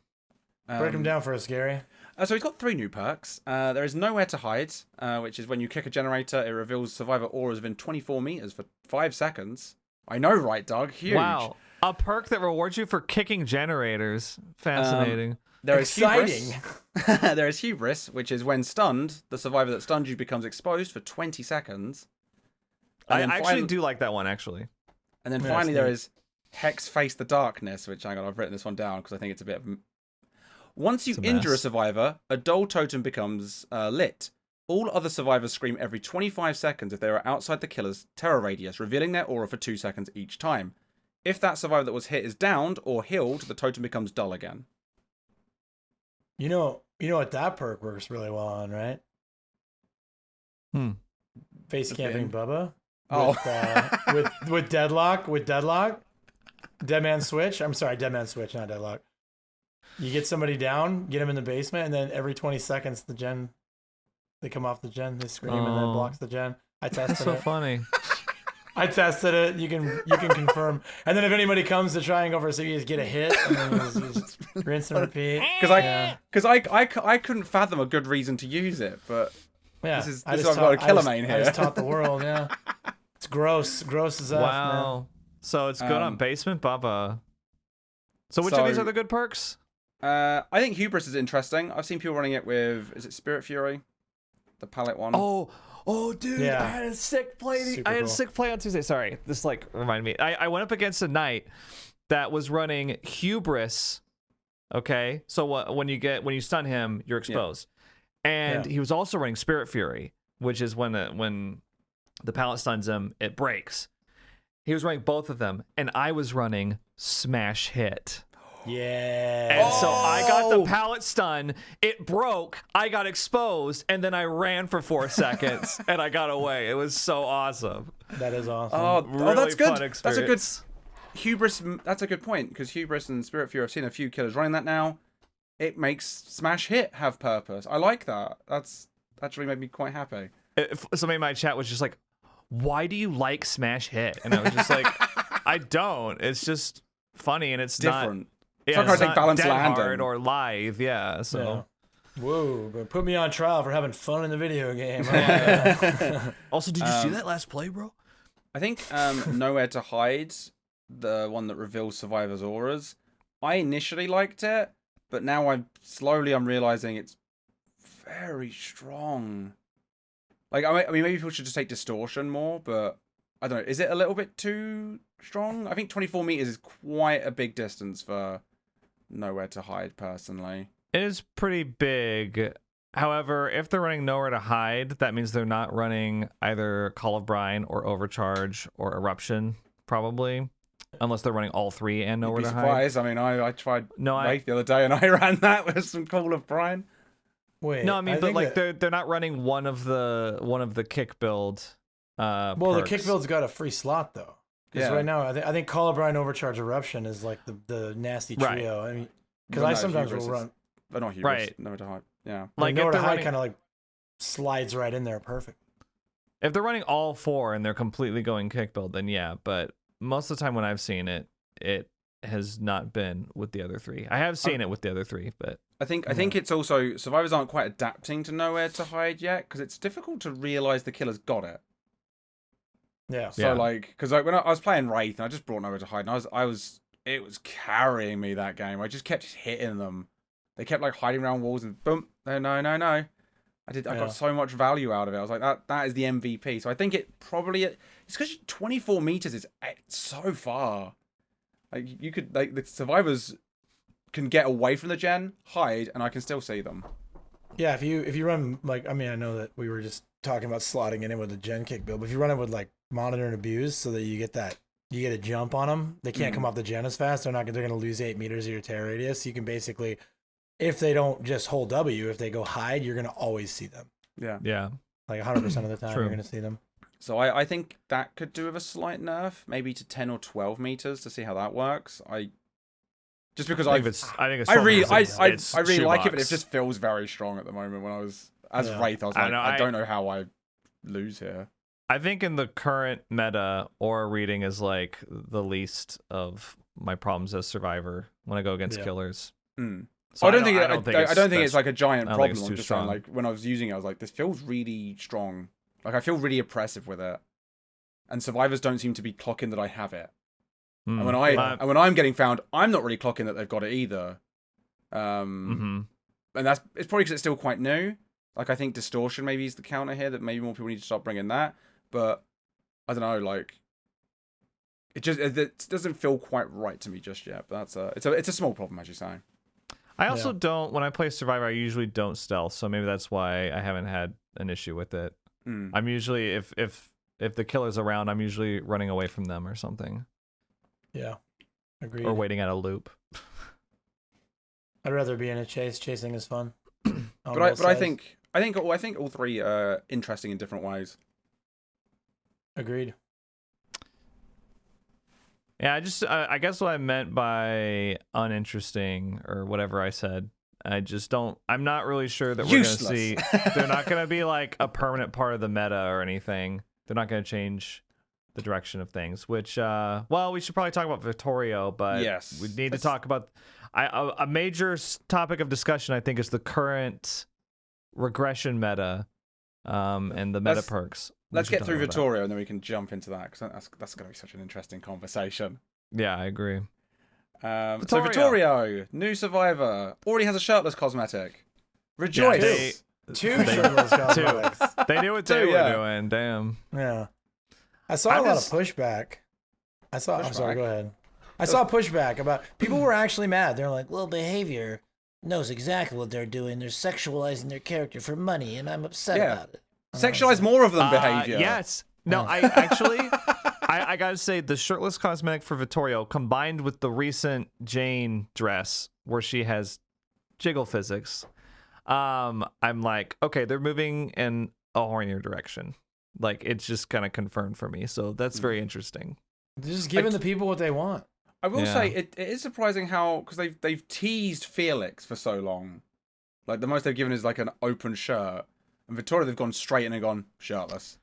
Break them down for us, Gary. So we've got 3 new perks. There is Nowhere to Hide, which is when you kick a generator, it reveals survivor auras within 24 meters for 5 seconds. I know, right, Doug? Huge. Wow. A perk that rewards you for kicking generators. Fascinating. There is Exciting. Hubris. There is Hubris, which is when stunned, the survivor that stunned you becomes exposed for 20 seconds. I actually do like that one, actually. And then finally there is Hex Face the Darkness, which, hang on, I've written this one down because I think it's a bit of... Once you injure a survivor, a dull totem becomes lit. All other survivors scream every 25 seconds if they are outside the killer's terror radius, revealing their aura for 2 seconds each time. If that survivor that was hit is downed or healed, the totem becomes dull again. You know what that perk works really well on, right? Face camping Bubba. With deadlock, dead man switch. I'm sorry, dead man switch, not deadlock. You get somebody down, get them in the basement, and then every 20 seconds they come off the gen, they scream, and then blocks the gen. I tested That's so it. funny. I tested it. You can confirm. And then if anybody comes to try and go for a you just get a hit, and then you just rinse and repeat. Because I couldn't fathom a good reason to use it, but this is I've got a killer main here. I just taught the world. Yeah. It's gross as F, wow. man. So it's good on Basement Bubba. So which of these are the good perks? I think Hubris is interesting. I've seen people running it with, is it Spirit Fury? The palette one. Oh, dude! Yeah. I had a sick play. A sick play on Tuesday. Sorry, this reminded me. I went up against a knight that was running Hubris. Okay, so when you stun him, you're exposed, and he was also running Spirit Fury, which is when the pallet stuns him, it breaks. He was running both of them, and I was running Smash Hit. Yeah. And so I got the pallet stun. It broke. I got exposed, and then I ran for 4 seconds, and I got away. It was so awesome. That is awesome. Really that's good. Fun experience. That's a good Hubris. That's a good point because Hubris and Spirit Fury, I've seen a few killers running that now. It makes Smash Hit have purpose. I like that. That's really made me quite happy. Somebody in my chat was just like, "Why do you like Smash Hit?" And I was just like, "I don't. It's just funny, and it's different." Yeah, it's not balanced landing hard or live, so. Yeah. Whoa, but put me on trial for having fun in the video game. Also, did you see that last play, bro? I think Nowhere to Hide, the one that reveals survivors' auras, I initially liked it, but now I'm realizing it's very strong. Like, I mean, maybe people should just take distortion more, but I don't know. Is it a little bit too strong? I think 24 meters is quite a big distance for Nowhere to Hide, personally. It is pretty big. However, if they're running Nowhere to Hide, that means they're not running either Call of Brine or Overcharge or Eruption, probably. Unless they're running all 3 and Nowhere to Hide. Surprised. I mean, I tried Wraith the other day and I ran that with some Call of Brine. Wait. No, I mean, but like they're not running one of the kick build. Well, perks. the kick build's got a free slot though. Because right now, I think Colubrine Overcharge Eruption is like the nasty trio. I mean, because I sometimes will run. But not Hubris. Right. Nowhere to hide. Yeah. Like Nowhere to Hide kind of like slides right in there, perfect. If they're running all 4 and they're completely going kick build, then yeah. But most of the time when I've seen it, it has not been with the other 3. I have seen it with the other 3, but I think it's also survivors aren't quite adapting to Nowhere to Hide yet because it's difficult to realize the killer's got it. Yeah. So like, because like when I was playing Wraith and I just brought Nowhere to Hide, and it was carrying me that game. I just kept hitting them. They kept like hiding around walls and boom, no. I got so much value out of it. I was like, that is the MVP. So I think it's because 24 meters is so far. Like you could the survivors can get away from the gen, hide, and I can still see them. Yeah, if you run like, I mean, I know that we were just talking about slotting it in with a gen kick build, but if you run it with like monitor and abuse, so that you get a jump on them, they can't come off the gen as fast. They're gonna lose 8 meters of your tear radius. You can basically, if they don't just hold W, if they go hide, you're gonna always see them. Yeah. Like 100% of the time, you're gonna see them. So I think that could do with a slight nerf, maybe to 10 or 12 meters to see how that works. I really like it, but it just feels very strong at the moment. When I was Wraith, I was like, I don't know how I lose here. I think in the current meta, aura reading is like the least of my problems as survivor when I go against killers. So I don't think it's like a giant problem. I'm just saying, like when I was using it, I was like, this feels really strong. Like I feel really oppressive with it, and survivors don't seem to be clocking that I have it. And when I'm getting found, I'm not really clocking that they've got it either. And it's probably because it's still quite new. Like I think distortion maybe is the counter here, that maybe more people need to start bringing that. But I don't know, like it doesn't feel quite right to me just yet. But it's a small problem, as you're saying. I also don't, when I play Survivor, I usually don't stealth, so maybe that's why I haven't had an issue with it. I'm usually, if the killer's around, I'm usually running away from them or something. Yeah, agreed. Or waiting at a loop. I'd rather be in a chase. Chasing is fun. But I think all 3 are interesting in different ways. Agreed. Yeah, I guess what I meant by uninteresting or whatever I said, I'm not really sure that we're going to see, they're not going to be like a permanent part of the meta or anything. They're not going to change the direction of things, which, we should probably talk about Vittorio, but yes, we need to talk about, a major topic of discussion, I think, is the current regression meta and the meta perks. Let's get through Vittorio and then we can jump into that, because that's going to be such an interesting conversation. Yeah, I agree. So Vittorio, new survivor, already has a shirtless cosmetic. Rejoice! Yeah, two shirtless cosmetics. They knew what they were doing. Damn. Yeah. I saw a lot of pushback. I'm sorry, go ahead. I saw pushback about people were actually mad. They're like, well, behavior knows exactly what they're doing. They're sexualizing their character for money, and I'm upset about it. Sexualize more of them behavior. Yes. No, I actually, I gotta say, the shirtless cosmetic for Vittorio combined with the recent Jane dress where she has jiggle physics, I'm like, okay, they're moving in a hornier direction. Like, it's just kind of confirmed for me. So that's very interesting. They're just giving the people what they want. I will say it is surprising how, because they've teased Felix for so long. Like the most they've given is like an open shirt, and Vittorio they've gone straight in and gone shirtless.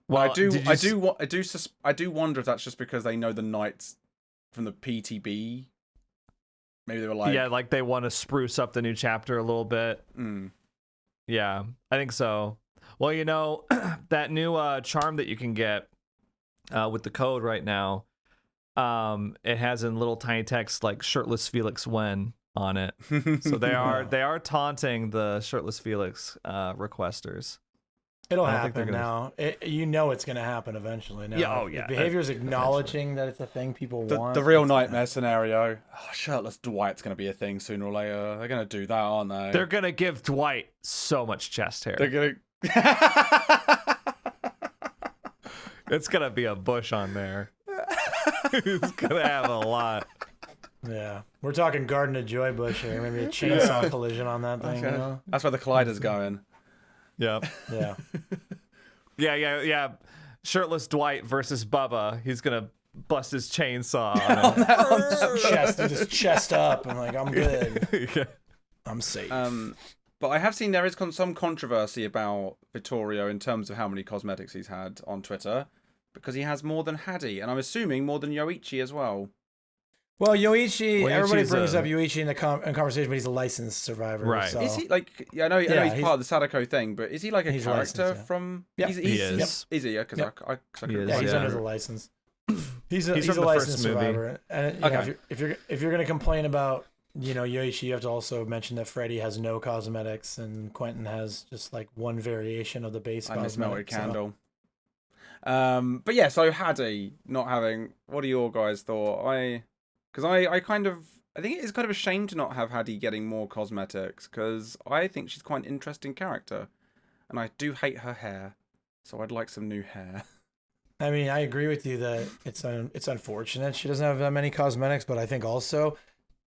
Well, I do wonder if that's just because they know the knights from the PTB. Maybe they were like, yeah, like they want to spruce up the new chapter a little bit. Yeah, I think so. Well, you know, that new charm that you can get with the code right now, it has in little tiny text like "shirtless Felix when" on it. So they are taunting the shirtless Felix requesters. It'll happen now. You know it's going to happen eventually now. Yeah, oh yeah. Behavior is acknowledging that it's a thing people want. The real nightmare scenario. Oh, shirtless Dwight's going to be a thing sooner or later. They're going to do that, aren't they? They're going to give Dwight so much chest hair. They're going to... It's going to be a bush on there. He's going to have a lot. Yeah. We're talking Garden of Joy bush here. Maybe a chainsaw collision on that thing. Okay. You know? That's where the collider's going. Yep. Yeah. Yeah. Shirtless Dwight versus Bubba. He's gonna bust his chainsaw on Chest, do this chest up. I'm like, I'm good. yeah. I'm safe. But I have seen there is some controversy about Vittorio in terms of how many cosmetics he's had on Twitter, because he has more than Hadi, and I'm assuming more than Yoichi as well. Well, Yoichi, everybody brings a- up Yoichi in the conversation, but he's a licensed survivor. Right. So. Is he like? Yeah, I know he's part of the Sadako thing, but is he like a He's character licensed, yeah. from? Yep. He's, He is. Is he? Yeah, because Yep. I He is, Yeah, he's yeah. under the license. He's a from the licensed first movie. survivor. And you know, if you're gonna complain about Yoichi, you have to also mention that Freddy has no cosmetics and Quentin has just like one variation of the base. I miss Melted cosmetic, so. Candle. But yeah, so Hadi not having. What are your guys' thought? I kind of. I think it is kind of a shame to not have Hadi getting more cosmetics, because I think she's quite an interesting character, and I do hate her hair, so I'd like some new hair. I mean, I agree with you that it's unfortunate she doesn't have that many cosmetics, but I think also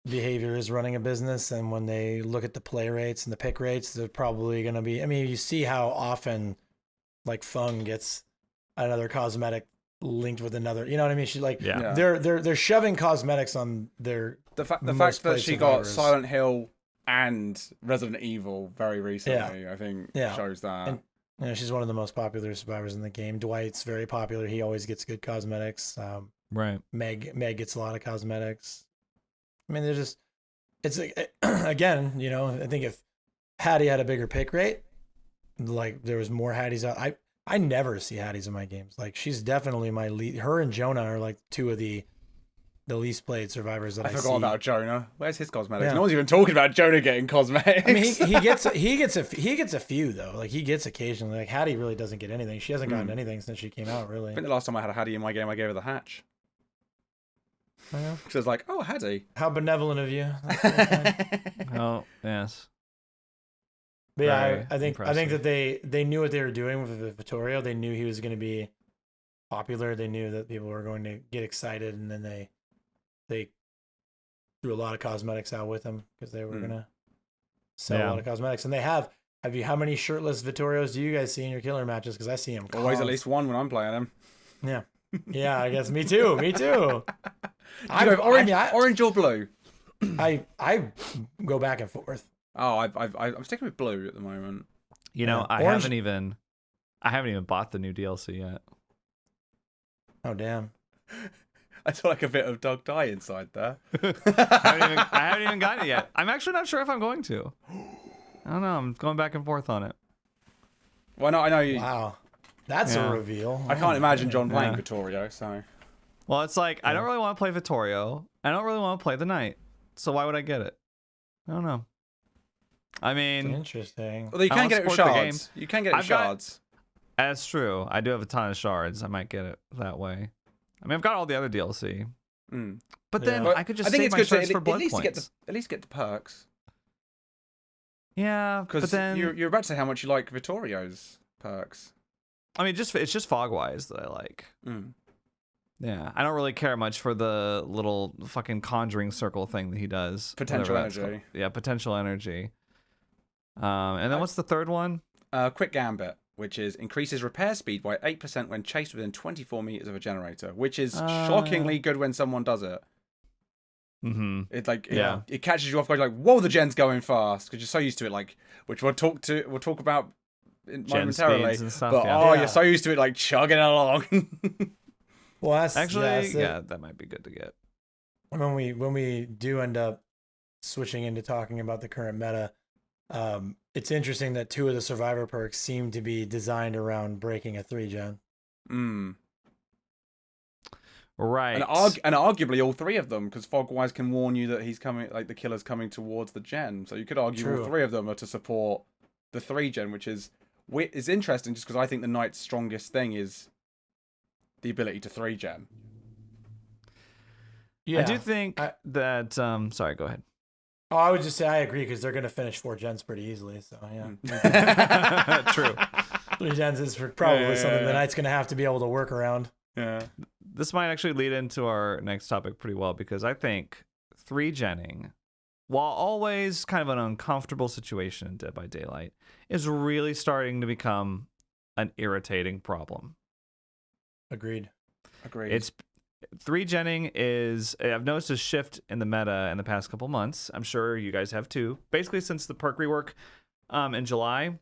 behavior is running a business, and when they look at the play rates and the pick rates, they're probably going to be. I mean, you see how often like Fung gets another cosmetic linked with another. You know what I mean? She like Yeah. they're shoving cosmetics on their. The fact most that played she got survivors. Silent Hill and Resident Evil very recently, I think, Yeah. shows that. And she's one of the most popular survivors in the game. Dwight's very popular. He always gets good cosmetics. Right. Meg gets a lot of cosmetics. I mean, it's like, again, I think if Hattie had a bigger pick rate, like there was more Hatties out. I never see Hatties in my games. Like she's definitely my lead. Her and Jonah are like two of the least played survivors that I forgot see. about Jonah. Where's his cosmetics? Yeah. No one's even talking about Jonah getting cosmetics. I mean, he gets a few though. Like he gets occasionally. Like Hattie really doesn't get anything. She hasn't gotten anything since she came out. Really. I think the last time I had a Hattie in my game, I gave her the hatch. Yeah. So I was like, oh, Hattie. How benevolent of you. Oh, yes. But yeah, Very I think impressive. that they knew what they were doing with Vittorio. They knew he was going to be popular. They knew that people were going to get excited, and then they threw a lot of cosmetics out with him because they were going to sell a lot of cosmetics. And they have you? How many shirtless Vittorios do you guys see in your killer matches? Because I see them Always at least one when I'm playing them. Yeah, yeah. I guess me too. Me too. Orange or blue? I go back and forth. Oh, I'm sticking with blue at the moment. I Orange- haven't even bought the new DLC yet. Oh damn. I saw like a bit of Doug Die inside there. I haven't even gotten it yet. I'm actually not sure if I'm going to. I don't know. I'm going back and forth on it. Well, no, I know you. Wow, that's Yeah. a reveal. I can't imagine John playing Yeah. Vittorio, so. Well, it's like I don't really want to play Vittorio. I don't really want to play the Knight. So why would I get it? I don't know. I mean, Interesting. Although you I can wanna get it with support the shards. You can get it with I've got- shards. that's true. I do have a ton of shards. I might get it that way. I mean, I've got all the other DLC, Mm. but then Yeah. I could just I think save it's my good shards to for blood at least points. at least get the perks. Yeah, but Because then you're about to say how much you like Vittorio's perks. I mean, it's just Fogwise that I like. Mm. Yeah, I don't really care much for the little fucking conjuring circle thing that he does. Potential whatever that's energy. called. Yeah, potential energy. And then what's the third one? Quick Gambit, which is increases repair speed by 8% when chased within 24 meters of a generator, which is shockingly good when someone does it. Mm-hmm. It like Yeah. it catches you off guard. You're like, whoa, the gen's going fast because you're so used to it. Like, which we'll talk about momentarily. speeds and stuff, But yeah. you're so used to it, like chugging along. Well, that's Actually, yeah, that might be good to get. when we do end up switching into talking about the current meta, it's interesting that two of the survivor perks seem to be designed around breaking a 3-gen. Mm. Right. And arguably all three of them, because Fogwise can warn you that he's coming, like the killer's coming towards the gen. So you could argue True. all three of them are to support the 3-gen, which is interesting just because I think the Knight's strongest thing is the ability to 3-gen. Yeah, I do think that. Sorry, go ahead. Oh, I would just say I agree because they're going to finish 4 gens pretty easily. So yeah, True. 3 gens is probably Yeah. something the Knight's going to have to be able to work around. Yeah. This might actually lead into our next topic pretty well because I think 3-genning, while always kind of an uncomfortable situation in Dead by Daylight, is really starting to become an irritating problem. Agreed. Agreed. 3genning is, I've noticed a shift in the meta in the past couple months. I'm sure you guys have too. Basically since the perk rework in July,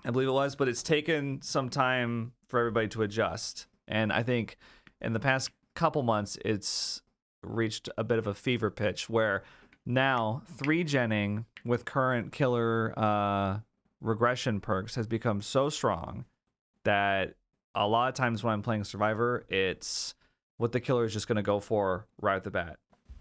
I believe it was, but it's taken some time for everybody to adjust. And I think in the past couple months, it's reached a bit of a fever pitch where now 3genning with current killer regression perks has become so strong that a lot of times when I'm playing Survivor, it's what the killer is just going to go for right at the bat.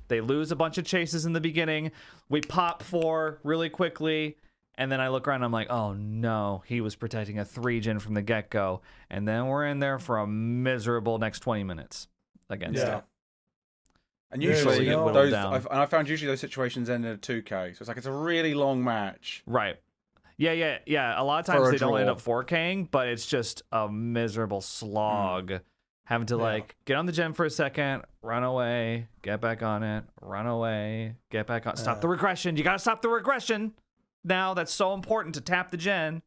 They lose a bunch of chases in the beginning. We pop 4 really quickly. And then I look around and I'm like, oh no, he was protecting a 3gen from the get-go. And then we're in there for a miserable next 20 minutes against it. And usually those, I found usually those situations end in a 2K. So it's like it's a really long match. Right. Yeah. A lot of times they don't end up 4King, but it's just a miserable slog. Having to like get on the gen for a second, run away, get back on it, run away, get back on. Stop the regression. You gotta stop the regression. Now that's so important to tap the gen.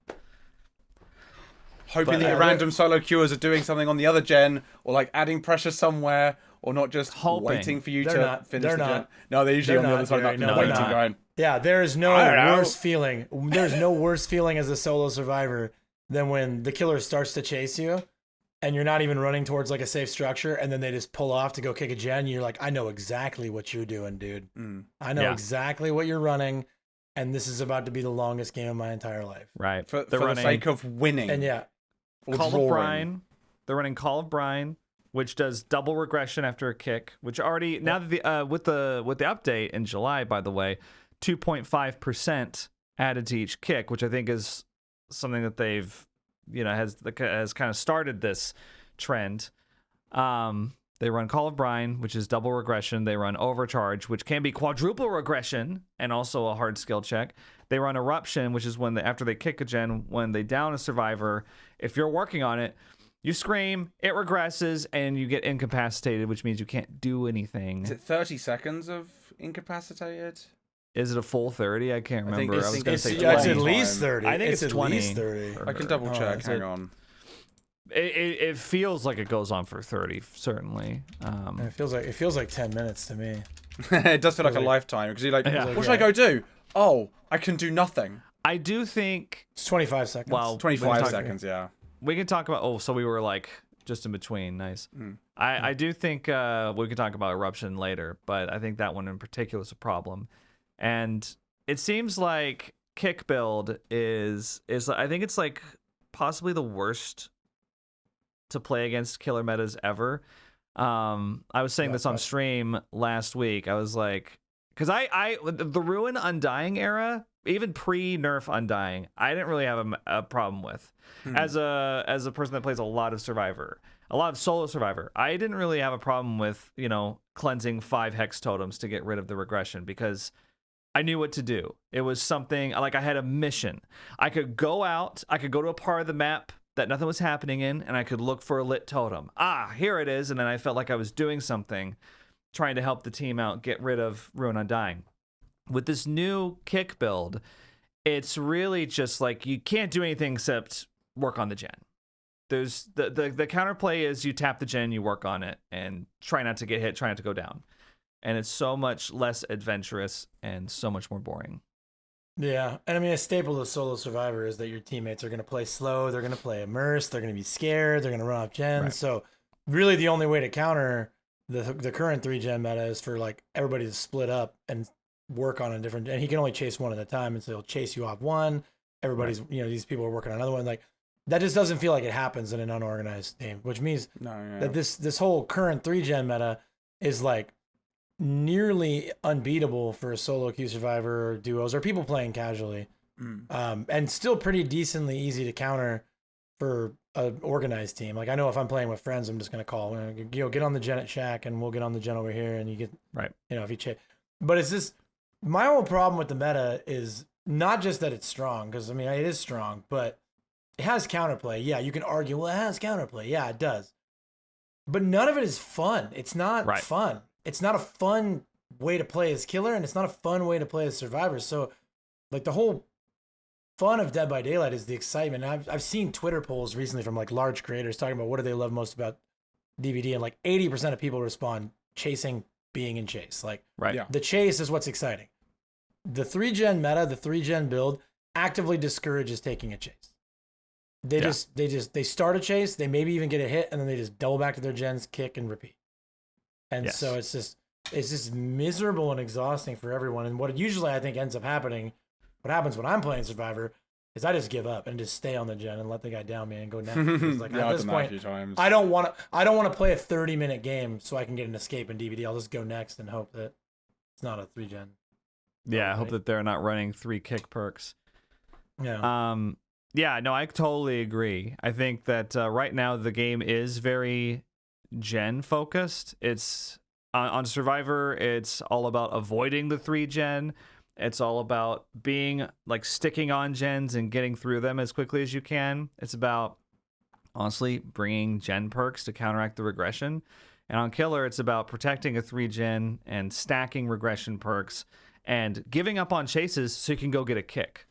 Hoping that your random solo queuers are doing something on the other gen, or like adding pressure somewhere, or not just waiting for you to finish the gen. No, they're usually on the other side of that, waiting, going. Yeah, there is no worse feeling. There's no worse feeling as a solo survivor than when the killer starts to chase you, and you're not even running towards like a safe structure, and then they just pull off to go kick a gen. And you're like, I know exactly what you're doing, dude. I know exactly what you're running. And this is about to be the longest game of my entire life. Right. For the sake of winning. And Call of Brine. They're running Call of Brine, which does double regression after a kick, which already now that the with the update in July, by the way, 2.5% added to each kick, which I think is something that they've has kind of started this trend. They run Call of Brine, which is double regression. They run Overcharge, which can be quadruple regression and also a hard skill check. They run Eruption, which is when after they kick a gen, when they down a survivor, if you're working on it, you scream, it regresses, and you get incapacitated, which means you can't do anything. Is it 30 seconds of incapacitated? Is it a full 30? I can't remember. I was going to say 20. It's at least 30. I think it's at 20. Least 30. I can double check. Hang on. It feels like it goes on for 30, certainly. It feels like 10 minutes to me. It does feel like a lifetime because you're like, what should I go do? Oh, I can do nothing. I do think it's 25 seconds. Well, 25 seconds, yeah. We can talk about. Oh, so we were like just in between. Nice. I do think we can talk about Eruption later, but I think that one in particular is a problem. And it seems like kick build is I think it's like possibly the worst to play against killer metas ever. I was saying this on stream last week. I was like, because I the Ruin Undying era, even pre-nerf Undying, I didn't really have a problem with. As a person that plays a lot of Survivor, a lot of solo Survivor, I didn't really have a problem with, cleansing 5 hex totems to get rid of the regression because I knew what to do. It was something like I had a mission. I could go out, I could go to a part of the map that nothing was happening in, and I could look for a lit totem. Here it is. And then I felt like I was doing something, trying to help the team out, get rid of Ruin Undying. With this new kick build, it's really just like you can't do anything except work on the gen. There's the counterplay is you tap the gen, you work on it, and try not to get hit, try not to go down. And it's so much less adventurous and so much more boring. Yeah, and I mean, a staple of solo Survivor is that your teammates are going to play slow, they're going to play immersed, they're going to be scared, they're going to run off gens. Right. So really the only way to counter the current 3-gen meta is for like everybody to split up and work on a different, and he can only chase one at a time, and so he'll chase you off one. Everybody's, these people are working on another one. Like that just doesn't feel like it happens in an unorganized game, which means that this whole current 3-gen meta is like nearly unbeatable for a solo queue survivor or duos or people playing casually, and still pretty decently easy to counter for an organized team. Like I know if I'm playing with friends, I'm just gonna call, get on the gen at Shack, and we'll get on the gen over here, and you get if you chase. But it's this. My whole problem with the meta is not just that it's strong, because I mean it is strong, but it has counterplay. Yeah, you can argue, well, it has counterplay. Yeah, it does. But none of it is fun. It's not fun. It's not a fun way to play as killer, and it's not a fun way to play as survivor. So, like, the whole fun of Dead by Daylight is the excitement. I've seen Twitter polls recently from, like, large creators talking about what do they love most about DBD, and like 80% of people respond chasing being in chase. Like Right. Yeah. the chase is what's exciting. The 3-gen meta, the 3-gen build actively discourages taking a chase. They start a chase, they maybe even get a hit, and then they just double back to their gens, kick and repeat. And Yes. so it's just miserable and exhausting for everyone. And what usually I think ends up happening, what happens when I'm playing Survivor, is I just give up and just stay on the gen and let the guy down me and go next. Because, like, Yeah, at I've this done that a point, few times. I don't want to play a 30-minute game so I can get an escape in DVD. I'll just go next and hope that it's not a 3-gen. Yeah, I hope Right. that they're not running 3 kick perks. Yeah. Yeah, no, I totally agree. I think that right now the game is very gen focused. It's on Survivor, it's all about avoiding the 3-gen. It's all about being like sticking on gens and getting through them as quickly as you can. It's about honestly bringing gen perks to counteract the regression. And on Killer, it's about protecting a 3-gen and stacking regression perks and giving up on chases so you can go get a kick.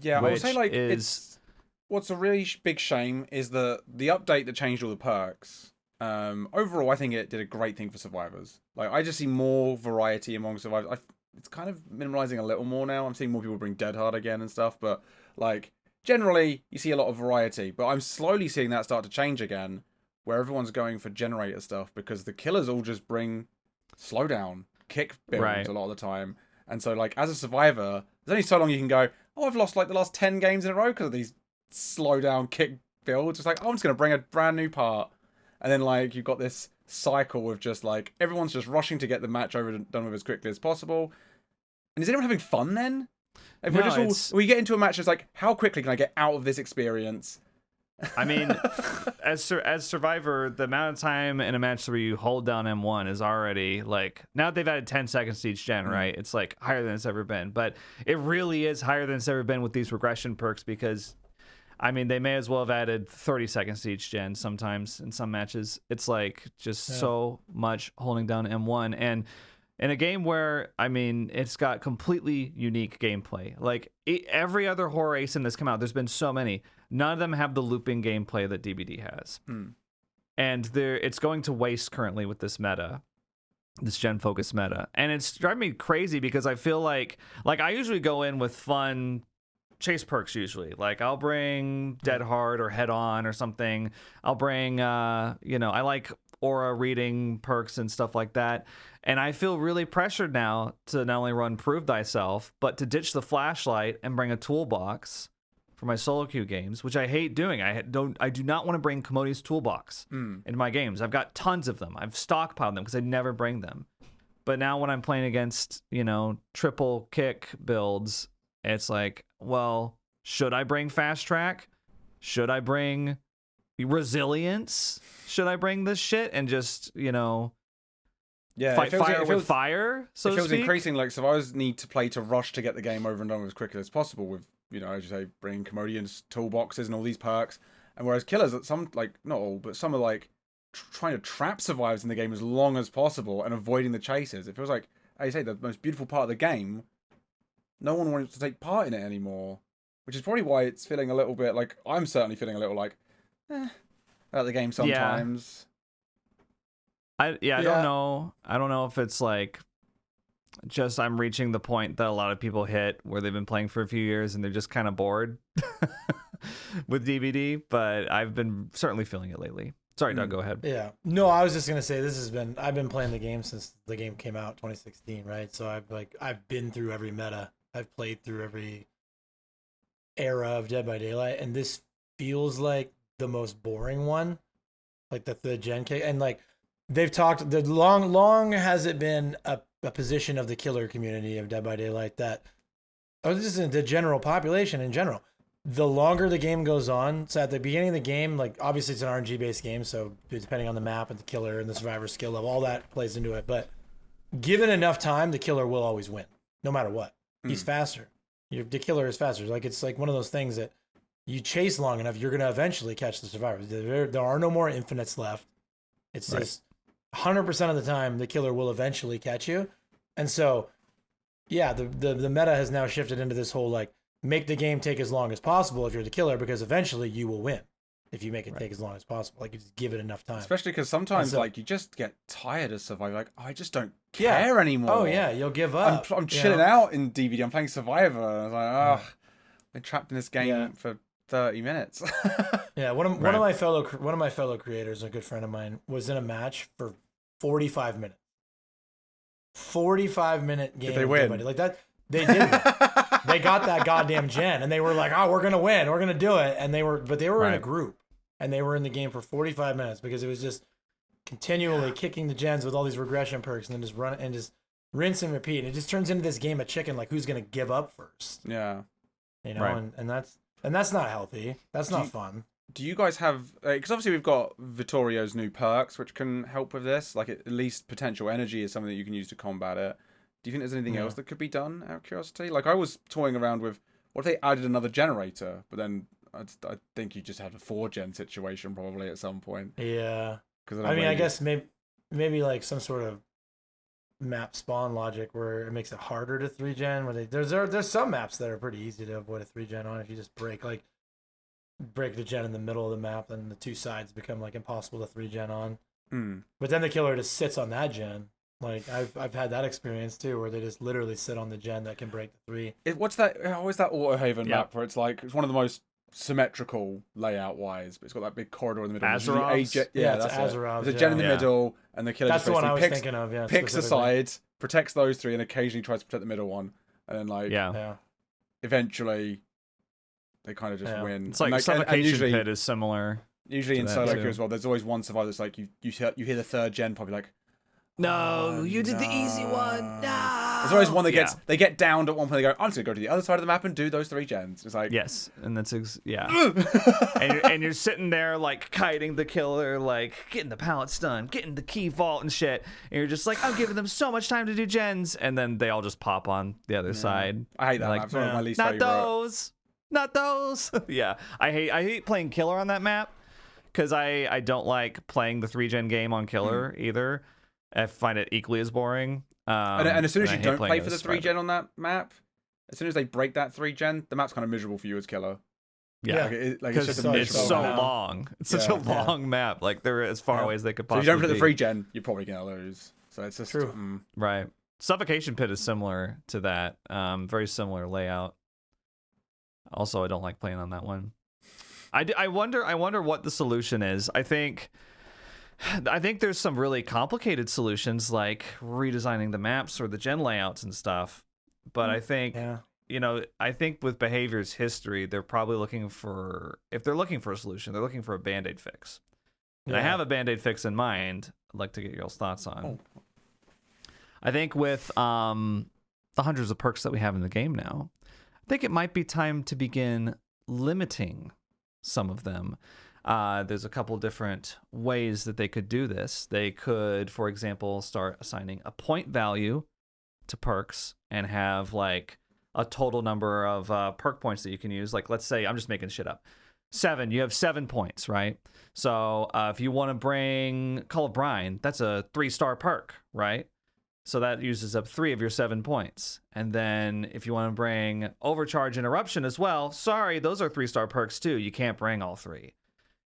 Yeah, I would which say like is- what's a really big shame is the update that changed all the perks. Overall, I think it did a great thing for survivors. Like I just see more variety among survivors. It's kind of minimalizing a little more now. I'm seeing more people bring Dead Hard again and stuff, but like generally you see a lot of variety. But I'm slowly seeing that start to change again, where everyone's going for generator stuff because the killers all just bring slowdown, kick builds Right. a lot of the time. And so like as a survivor, there's only so long you can go, oh, I've lost like the last 10 games in a row because of these slowdown kick builds. It's like, oh, I'm just going to bring a brand new part. And then like you've got this cycle of just like everyone's just rushing to get the match over and done with as quickly as possible. And is anyone having fun then? If we're No, just it's- we get into a match, it's like, how quickly can I get out of this experience? I mean, as Survivor, the amount of time in a match where you hold down M1 is already like, now that they've added 10 seconds to each gen, right? It's like higher than it's ever been. But it really is higher than it's ever been with these regression perks because, I mean, they may as well have added 30 seconds to each gen sometimes in some matches. It's like just so much holding down M1. And in a game where, I mean, it's got completely unique gameplay. Like every other horror ASIM that's come out, there's been so many. None of them have the looping gameplay that DBD has. And it's going to waste currently with this meta, this gen focused meta. And it's driving me crazy because I feel like I usually go in with fun chase perks usually. Like I'll bring Dead Hard or Head On or something. I'll bring I like aura reading perks and stuff like that. And I feel really pressured now to not only run Prove Thyself, but to ditch the flashlight and bring a toolbox for my solo queue games, which I hate doing. I do not want to bring Commodity's toolbox into my games. I've got tons of them. I've stockpiled them because I never bring them. But now when I'm playing against, triple kick builds, it's like, well, should I bring fast track? Should I bring resilience? Should I bring this shit and just, Yeah, fight fire with fire, so it to feels speak? increasing like survivors need to play to rush to get the game over and done with as quickly as possible with, as you say, bringing Commodian's toolboxes and all these perks. And whereas killers, some, like, not all, but some are like trying to trap survivors in the game as long as possible and avoiding the chases. It feels like, as you say, the most beautiful part of the game, no one wants to take part in it anymore. Which is probably why it's feeling a little bit like, I'm certainly feeling a little like, about the game sometimes. I don't know. I don't know if it's like just I'm reaching the point that a lot of people hit where they've been playing for a few years and they're just kind of bored with DVD, but I've been certainly feeling it lately. Sorry, Doug, go ahead. Yeah. No, I was just gonna say I've been playing the game since the game came out 2016, right? So I've been through every meta. I've played through every era of Dead by Daylight, and this feels like the most boring one. Like the Gen K, and like they've talked the long has it been a position of the killer community of Dead by Daylight that this isn't the general population in general. The longer the game goes on, so at the beginning of the game, like obviously it's an RNG based game, so depending on the map and the killer and the survivor skill level, all that plays into it. But given enough time, the killer will always win, no matter what. He's faster. The killer is faster. Like it's like one of those things that you chase long enough, you're gonna eventually catch the survivors. There are no more infinites left. It's just 100% of the time the killer will eventually catch you, and so yeah, the meta has now shifted into this whole like make the game take as long as possible if you're the killer because eventually you will win. if you make it take as long as possible. Like, you just give it enough time. Especially because sometimes, like, you just get tired of Survivor. Like, I just don't care anymore. Oh, yeah, you'll give up. I'm chilling out in DVD. I'm playing Survivor. I was like, I've been trapped in this game for 30 minutes. One of my fellow creators, a good friend of mine, was in a match for 45 minutes. 45-minute game. Did they win? Like that. They did. They got that goddamn gen, and they were like, "Oh, we're gonna win. We're gonna do it." And they were in a group, and they were in the game for 45 minutes because it was just continually kicking the gens with all these regression perks, and then just run and just rinse and repeat. And it just turns into this game of chicken, like who's gonna give up first. Yeah. You know, and that's not healthy. That's not fun. Do you guys have? Because obviously we've got Vittorio's new perks, which can help with this. Like at least potential energy is something that you can use to combat it. Do you think there's anything else that could be done out of curiosity? Like I was toying around with, what if they added another generator? But then I think you just had a 4-gen situation probably at some point. Yeah. I guess maybe like some sort of map spawn logic where it makes it harder to 3-gen. Where there's some maps that are pretty easy to avoid a 3-gen on if you just break the gen in the middle of the map, then the two sides become like impossible to 3-gen on. But then the killer just sits on that gen. Like I've had that experience too, where they just literally sit on the gen that can break the 3. What's that? Always that Autohaven map where it's one of the most symmetrical layout wise, but it's got that big corridor in the middle. Azerov's? That's Azerov's. There's a gen in the middle, and the killer that's just the one I was picks, thinking of. Yeah, picks a side, protects those 3, and occasionally tries to protect the middle one, and then eventually they kind of just win. It's like Suffocation Pit is similar. Usually in solo queue as well, there's always one survivor that's like you hear the 3rd gen probably like, no, you did the easy one. No. There's always one that they get downed at one point. They go, I'm just gonna go to the other side of the map and do those 3 gens. It's like yes, and that's and you're sitting there like kiting the killer, like getting the pallet stun, getting the key vault and shit, and you're just like, I'm giving them so much time to do gens, and then they all just pop on the other side. I hate that. Like, It's one of my least favorite. Not those. Yeah, I hate playing killer on that map because I don't like playing the 3-gen game on killer either. I find it equally as boring. And as soon as you don't play for the 3-gen on that map, as soon as they break that 3-gen, the map's kind of miserable for you as killer. Yeah, it's just it's so long. It's such a long map. Like they're as far away as they could possibly be. So if you don't play the 3-gen, you're probably gonna lose. So it's just true. Right. Suffocation Pit is similar to that. Very similar layout. Also, I don't like playing on that one. I wonder what the solution is. I think there's some really complicated solutions like redesigning the maps or the gen layouts and stuff. But I think, I think with Behavior's history, they're probably if they're looking for a solution, they're looking for a Band-Aid fix. And I have a Band-Aid fix in mind I'd like to get y'all's thoughts on. I think with the hundreds of perks that we have in the game now, I think it might be time to begin limiting some of them. There's a couple different ways that they could do this. They could, for example, start assigning a point value to perks and have like a total number of perk points that you can use. Like, let's say, I'm just making shit up. 7, you have 7 points, right? So if you want to bring Call of Brine, that's a 3-star perk, right? So that uses up 3 of your 7 points. And then if you want to bring Overcharge Interruption as well, sorry, those are 3-star perks too. You can't bring all 3.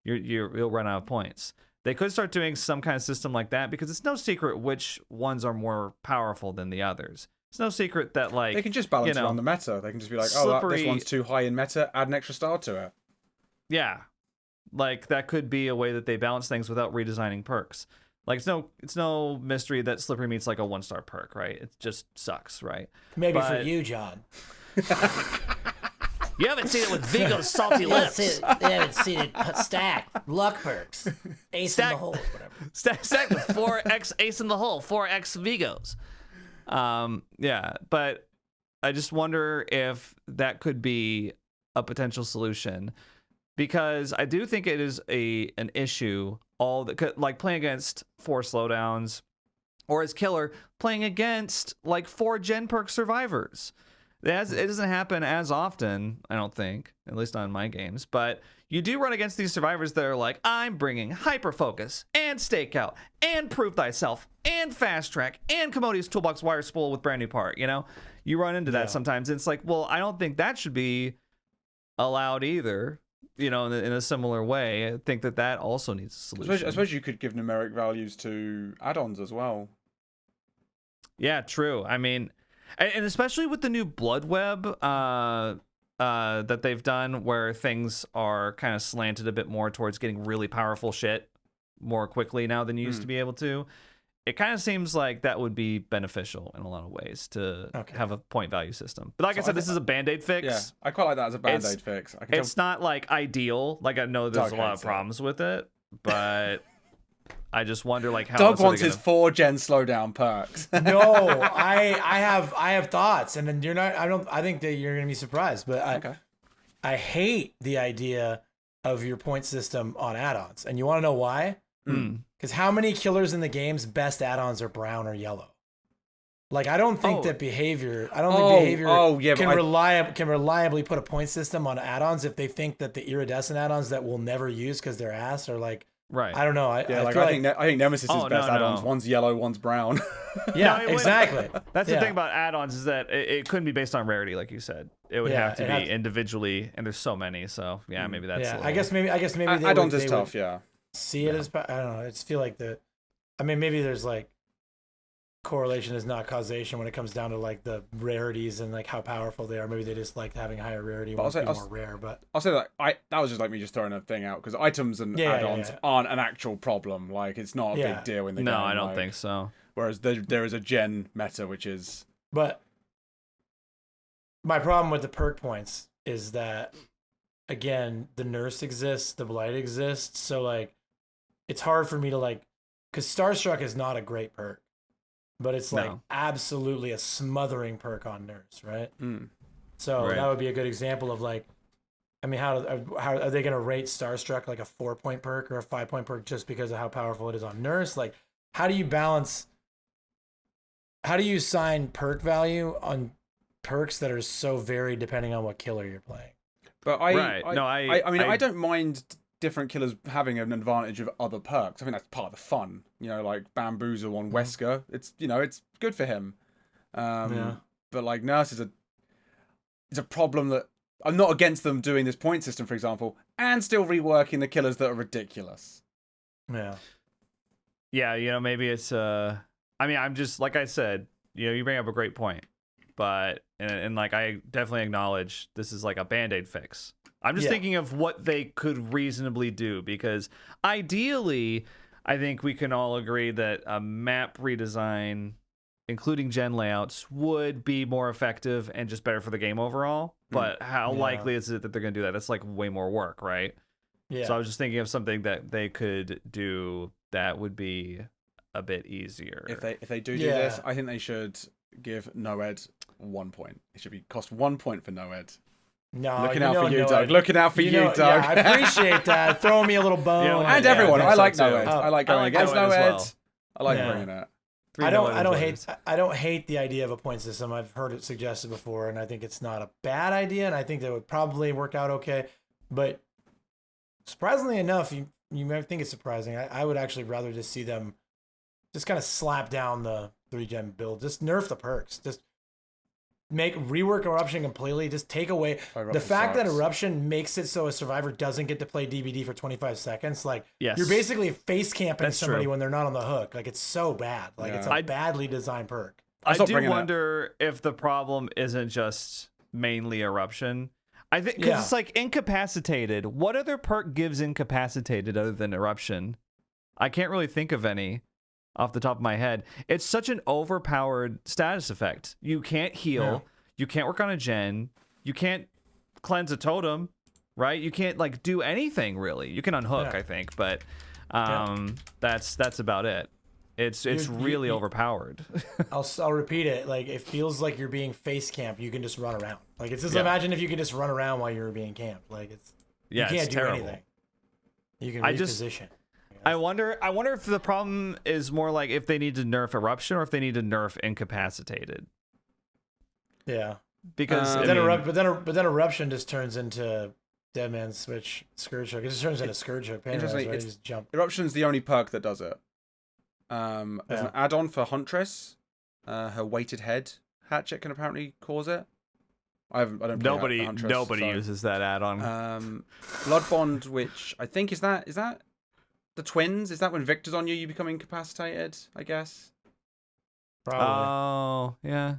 You'll run out of points. They could start doing some kind of system like that because it's no secret which ones are more powerful than the others. It's no secret that like they can just balance around the meta. They can just be like, this one's too high in meta, add an extra star to it. Yeah, like that could be a way that they balance things without redesigning perks. Like it's no mystery that Slippery Meat's like a 1-star perk, right? It just sucks, right? Maybe for you, John. You haven't seen it with Vigo's salty lips. You haven't seen it stacked. Luck perks. Ace in the hole, whatever. Stacked with 4x Ace in the hole, 4x Vigos. But I just wonder if that could be a potential solution. Because I do think it is an issue, like playing against 4 slowdowns, or as killer, playing against like 4 gen perk survivors. It doesn't happen as often, I don't think, at least not in my games, but you do run against these survivors that are like, I'm bringing Hyper Focus, and Stakeout, and Prove Thyself, and Fast Track, and Commodious Toolbox Wire Spool with brand new part, You run into that sometimes, and it's like, well, I don't think that should be allowed either. in a similar way. I think that also needs a solution. I suppose you could give numeric values to add-ons as well. Yeah, true. I mean, and especially with the new blood web that they've done, where things are kind of slanted a bit more towards getting really powerful shit more quickly now than you used to be able to. It kind of seems like that would be beneficial in a lot of ways to have a point value system. But like I said, this is a Band-Aid fix. Yeah, I quite like that as a Band-Aid fix. It's not like ideal. Like I know there's a lot of problems with it, but I just wonder like how Doug wants his 4-gen slowdown perks. No, I have thoughts, and then you're not. I think that you're gonna be surprised, but I hate the idea of your point system on add-ons, and you want to know why? Because how many killers in the game's best add-ons are brown or yellow? Like I don't think that behavior. I don't think behavior can reliably put a point system on add-ons if they think that the iridescent add-ons that we'll never use because they're ass are like. Right. I don't know. I think Nemesis' best add-ons. One's yellow, one's brown. Yeah, exactly. That's the thing about add-ons is that it couldn't be based on rarity, like you said. It would have to be individually, and there's so many. So yeah, maybe that's. Yeah, I guess maybe add-ons is tough. Yeah. See it as I don't know. I just feel like maybe there's like correlation is not causation when it comes down to like the rarities and like how powerful they are. Maybe they just like having higher rarity and be more rare. But I'll say that that was just like me just throwing a thing out because items and add-ons aren't an actual problem. Like it's not a big deal in the game. No, I don't think so. Whereas there is a gen meta which is. But my problem with the perk points is that again the nurse exists, the blight exists, so like it's hard for me to like because Starstruck is not a great perk. But it's like absolutely a smothering perk on nurse, right? So that would be a good example of like, I mean, how are they going to rate Starstruck like a 4-point perk or a 5-point perk just because of how powerful it is on nurse? Like, how do you assign perk value on perks that are so varied depending on what killer you're playing? But I don't mind different killers having an advantage of other perks. I think that's part of the fun. Like Bamboozle on Wesker. It's it's good for him. But like Nurse is a problem that I'm not against them doing this point system, for example, and still reworking the killers that are ridiculous. Yeah. Yeah, maybe it's I mean, I'm just like I said, you bring up a great point. But and like I definitely acknowledge this is like a Band-Aid fix. I'm just thinking of what they could reasonably do because ideally, I think we can all agree that a map redesign, including gen layouts, would be more effective and just better for the game overall. But how likely is it that they're going to do that? That's like way more work, right? Yeah. So I was just thinking of something that they could do that would be a bit easier. If they do this, I think they should give Noed 1 point. It should cost 1 point for Noed. No, looking out for you, Doug. Looking out for you, Doug. Yeah, I appreciate that. Throwing me a little bone. And everyone. I like Noed. I like going against Noed. Well. I like bringing it. I don't hate the idea of a point system. I've heard it suggested before, and I think it's not a bad idea, and I think that would probably work out okay. But surprisingly enough, you might think it's surprising. I would actually rather just see them just kind of slap down the 3-gen build. Just nerf the perks. Just rework Eruption completely. Just take away the fact that Eruption makes it so a survivor doesn't get to play DBD for 25 seconds. Like you're basically face camping somebody when they're not on the hook. Like it's so bad. Like it's a badly designed perk. I do wonder if the problem isn't just mainly Eruption. I think because it's like incapacitated. What other perk gives incapacitated other than Eruption? I can't really think of any off the top of my head. It's such an overpowered status effect. You can't heal. You can't work on a gen. You can't cleanse a totem, right? You can't like do anything really. You can unhook, I think, but that's about it. It's really overpowered. I'll repeat it. Like it feels like you're being face camped. You can just run around. Like it's just imagine if you could just run around while you're being camped. Like you can't do anything. You can reposition. I wonder if the problem is more like if they need to nerf Eruption or if they need to nerf Incapacitated. Yeah. Because but then Eruption just turns into Dead Man's Switch Scourge Hook. It just turns into Scourge Hook. Interesting. Right? Just jump. Eruption's the only perk that does it. There's an add-on for Huntress. Her weighted head hatchet can apparently cause it. I don't play the Huntress, Nobody so. uses that add-on. Blood Bond, which I think is that the twins? Is that when Victor's on you, you become incapacitated? I guess. Probably. Oh, yeah.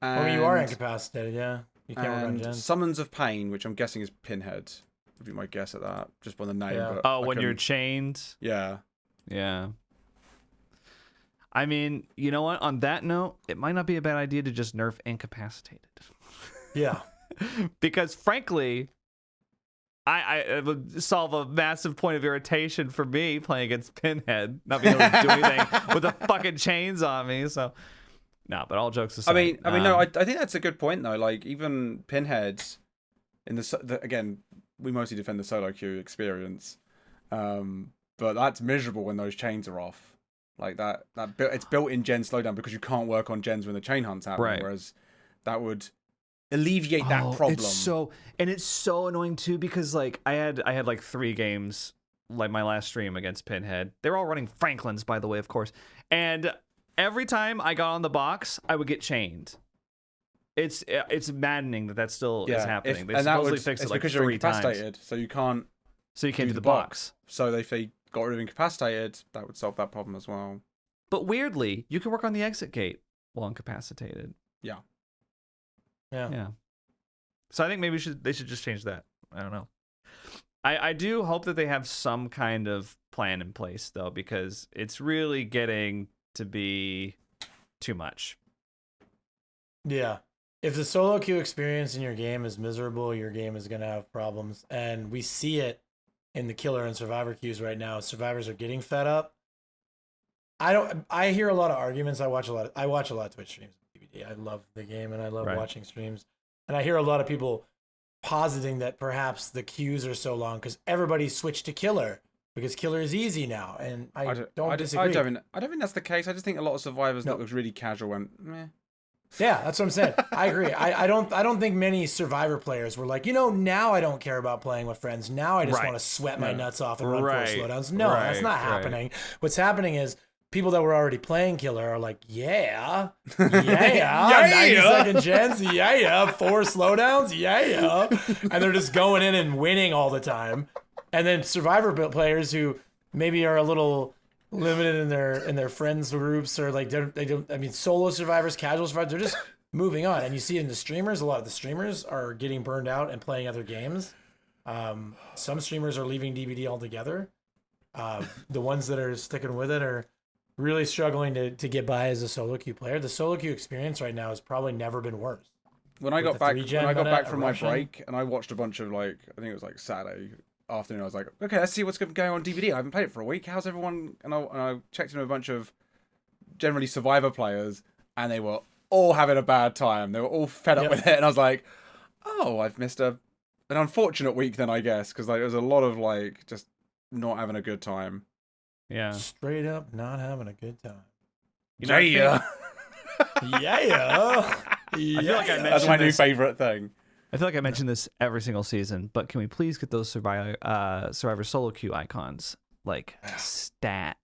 Well, you are incapacitated, yeah. You can't work on And gens. Summons of Pain, which I'm guessing is Pinhead. Would be my guess at that, just by the name. Yeah. But When you're chained. Yeah. Yeah. I mean, you know what? On that note, it might not be a bad idea to just nerf incapacitated. Yeah. Because frankly, it would solve a massive point of irritation for me playing against Pinhead, not being able to do anything with the fucking chains on me. So, no, but all jokes aside. I mean, no, I think that's a good point though. Like even Pinheads, in the again, we mostly defend the solo queue experience, but that's miserable when those chains are off. Like it's built in gen slowdown because you can't work on gens when the chain hunt's happening. Right. Whereas that would alleviate that problem. It's so annoying too because like I had like 3 games like my last stream against Pinhead. They're all running Franklins, by the way, of course. And every time I got on the box, I would get chained. It's maddening that still is happening. They supposedly fixed it like because 3 you're incapacitated, times. so you can't. So you can't do the box. So if they got rid of incapacitated, that would solve that problem as well. But weirdly, you can work on the exit gate while incapacitated. Yeah. Yeah. So I think maybe they should just change that. I don't know. I do hope that they have some kind of plan in place though, because it's really getting to be too much. Yeah. If the solo queue experience in your game is miserable, your game is going to have problems. And we see it in the killer and survivor queues right now. Survivors are getting fed up. I hear a lot of arguments. I watch a lot of Twitch streams. I love the game and I love watching streams. And I hear a lot of people positing that perhaps the queues are so long because everybody switched to killer because killer is easy now. And I don't disagree. I don't think that's the case. I just think a lot of survivors that looked really casual went, meh. Yeah, that's what I'm saying. I agree. I don't think many survivor players were like, now I don't care about playing with friends. Now I just want to sweat my nuts off and run 4 slowdowns. No, that's not happening. What's happening is people that were already playing killer are like, 90-second gens, 4 slowdowns, and they're just going in and winning all the time. And then survivor players who maybe are a little limited in their friends groups or like they don't. I mean, solo survivors, casual survivors, they're just moving on. And you see it in the streamers. A lot of the streamers are getting burned out and playing other games. Some streamers are leaving DBD altogether. The ones that are sticking with it are really struggling to get by as a solo queue player. The solo queue experience right now has probably never been worse. When I got back from my break and I watched a bunch of I think it was like Saturday afternoon, I was like, okay, let's see what's going on DVD. I haven't played it for a week. How's everyone? And I checked in with a bunch of generally survivor players, and they were all having a bad time. They were all fed up with it, and I was like, oh, I've missed an unfortunate week then, I guess, because there was a lot of just not having a good time. Yeah, straight up not having a good time. Yeah. I feel like I mentioned that's my new favorite thing. I feel like I mention this every single season, but can we please get those Survivor solo queue icons stat?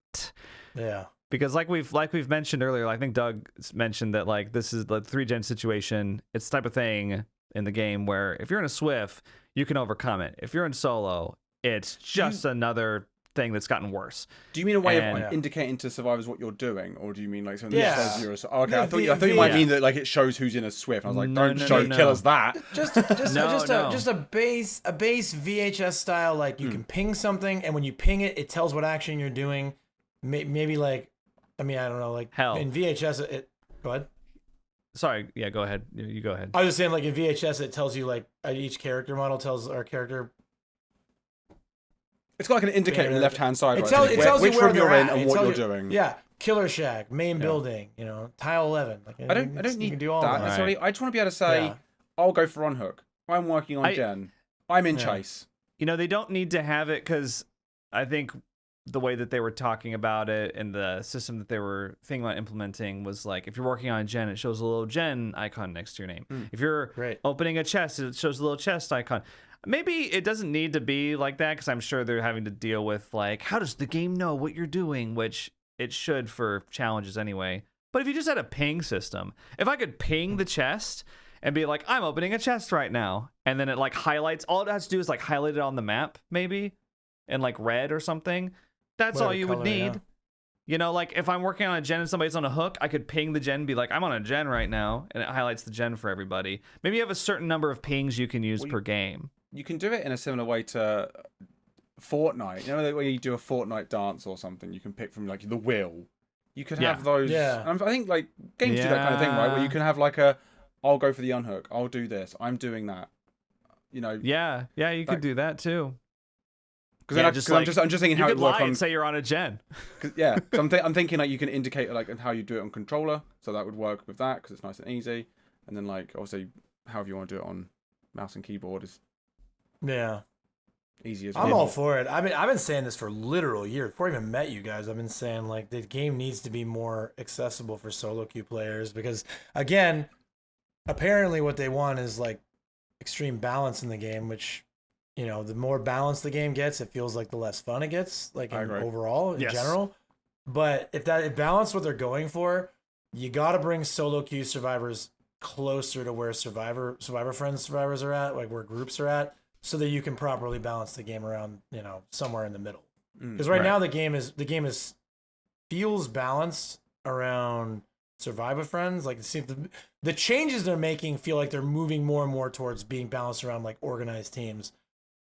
Yeah. Because like we've mentioned earlier, I think Doug mentioned that this is the 3-gen situation. It's the type of thing in the game where if you're in a Swift, you can overcome it. If you're in solo, it's just another thing that's gotten worse. Do you mean a way of indicating to survivors what you're doing, or do you mean something that says you're a... Okay, I thought you might mean that it shows who's in a Swift. I was like, don't show killers that. Just a base VHS style, you can ping something, and when you ping it, it tells what action you're doing. Maybe I don't know, hell in VHS go ahead. Sorry, yeah, go ahead. You go ahead. I was just saying, in VHS, it tells you each character model tells our character. It's got an indicator on the left-hand side, it tells which you where room you're in and what you're doing. Yeah, Killer Shack, main building, tile 11. I don't need that necessarily. I just want to be able to say, I'll go for unhook. I'm working on gen. I'm in chase. They don't need to have it because I think the way that they were talking about it and the system that they were thinking about implementing was if you're working on gen, it shows a little gen icon next to your name. If you're opening a chest, it shows a little chest icon. Maybe it doesn't need to be like that because I'm sure they're having to deal with how does the game know what you're doing, which it should for challenges anyway. But if you just had a ping system, if I could ping the chest and be like, I'm opening a chest right now. And then it like highlights, all it has to do is like highlight it on the map, maybe, in like red or something. That's all you would need. You know, like if I'm working on a gen and somebody's on a hook, I could ping the gen and be like, I'm on a gen right now. And it highlights the gen for everybody. Maybe you have a certain number of pings you can use per game. You can do it in a similar way to Fortnite. You know, when you do a Fortnite dance or something, you can pick from like the wheel. You could have those. Yeah. I think like games do that kind of thing, right? Where you can have like I'll go for the unhook. I'll do this. I'm doing that. You know. Yeah, you could do that too. Because I'm just thinking how it works on. And say you're on a gen. Yeah, I'm thinking like you can indicate like how you do it on controller, so that would work with that because it's nice and easy. And then like obviously, however you want to do it on mouse and keyboard is easy as well. I'm all for it. I mean, I've been saying this for literal years before I even met you guys. I've been saying like the game needs to be more accessible for solo queue players because again, apparently what they want is like extreme balance in the game, which. You know, the more balanced the game gets, it feels like the less fun it gets, like overall, in general. But if balance what they're going for, you got to bring solo queue survivors closer to where survivors are at, like where groups are at, so that you can properly balance the game around, you know, somewhere in the middle. Because right now the game is feels balanced around Survivor Friends. Like the changes they're making feel like they're moving more and more towards being balanced around like organized teams.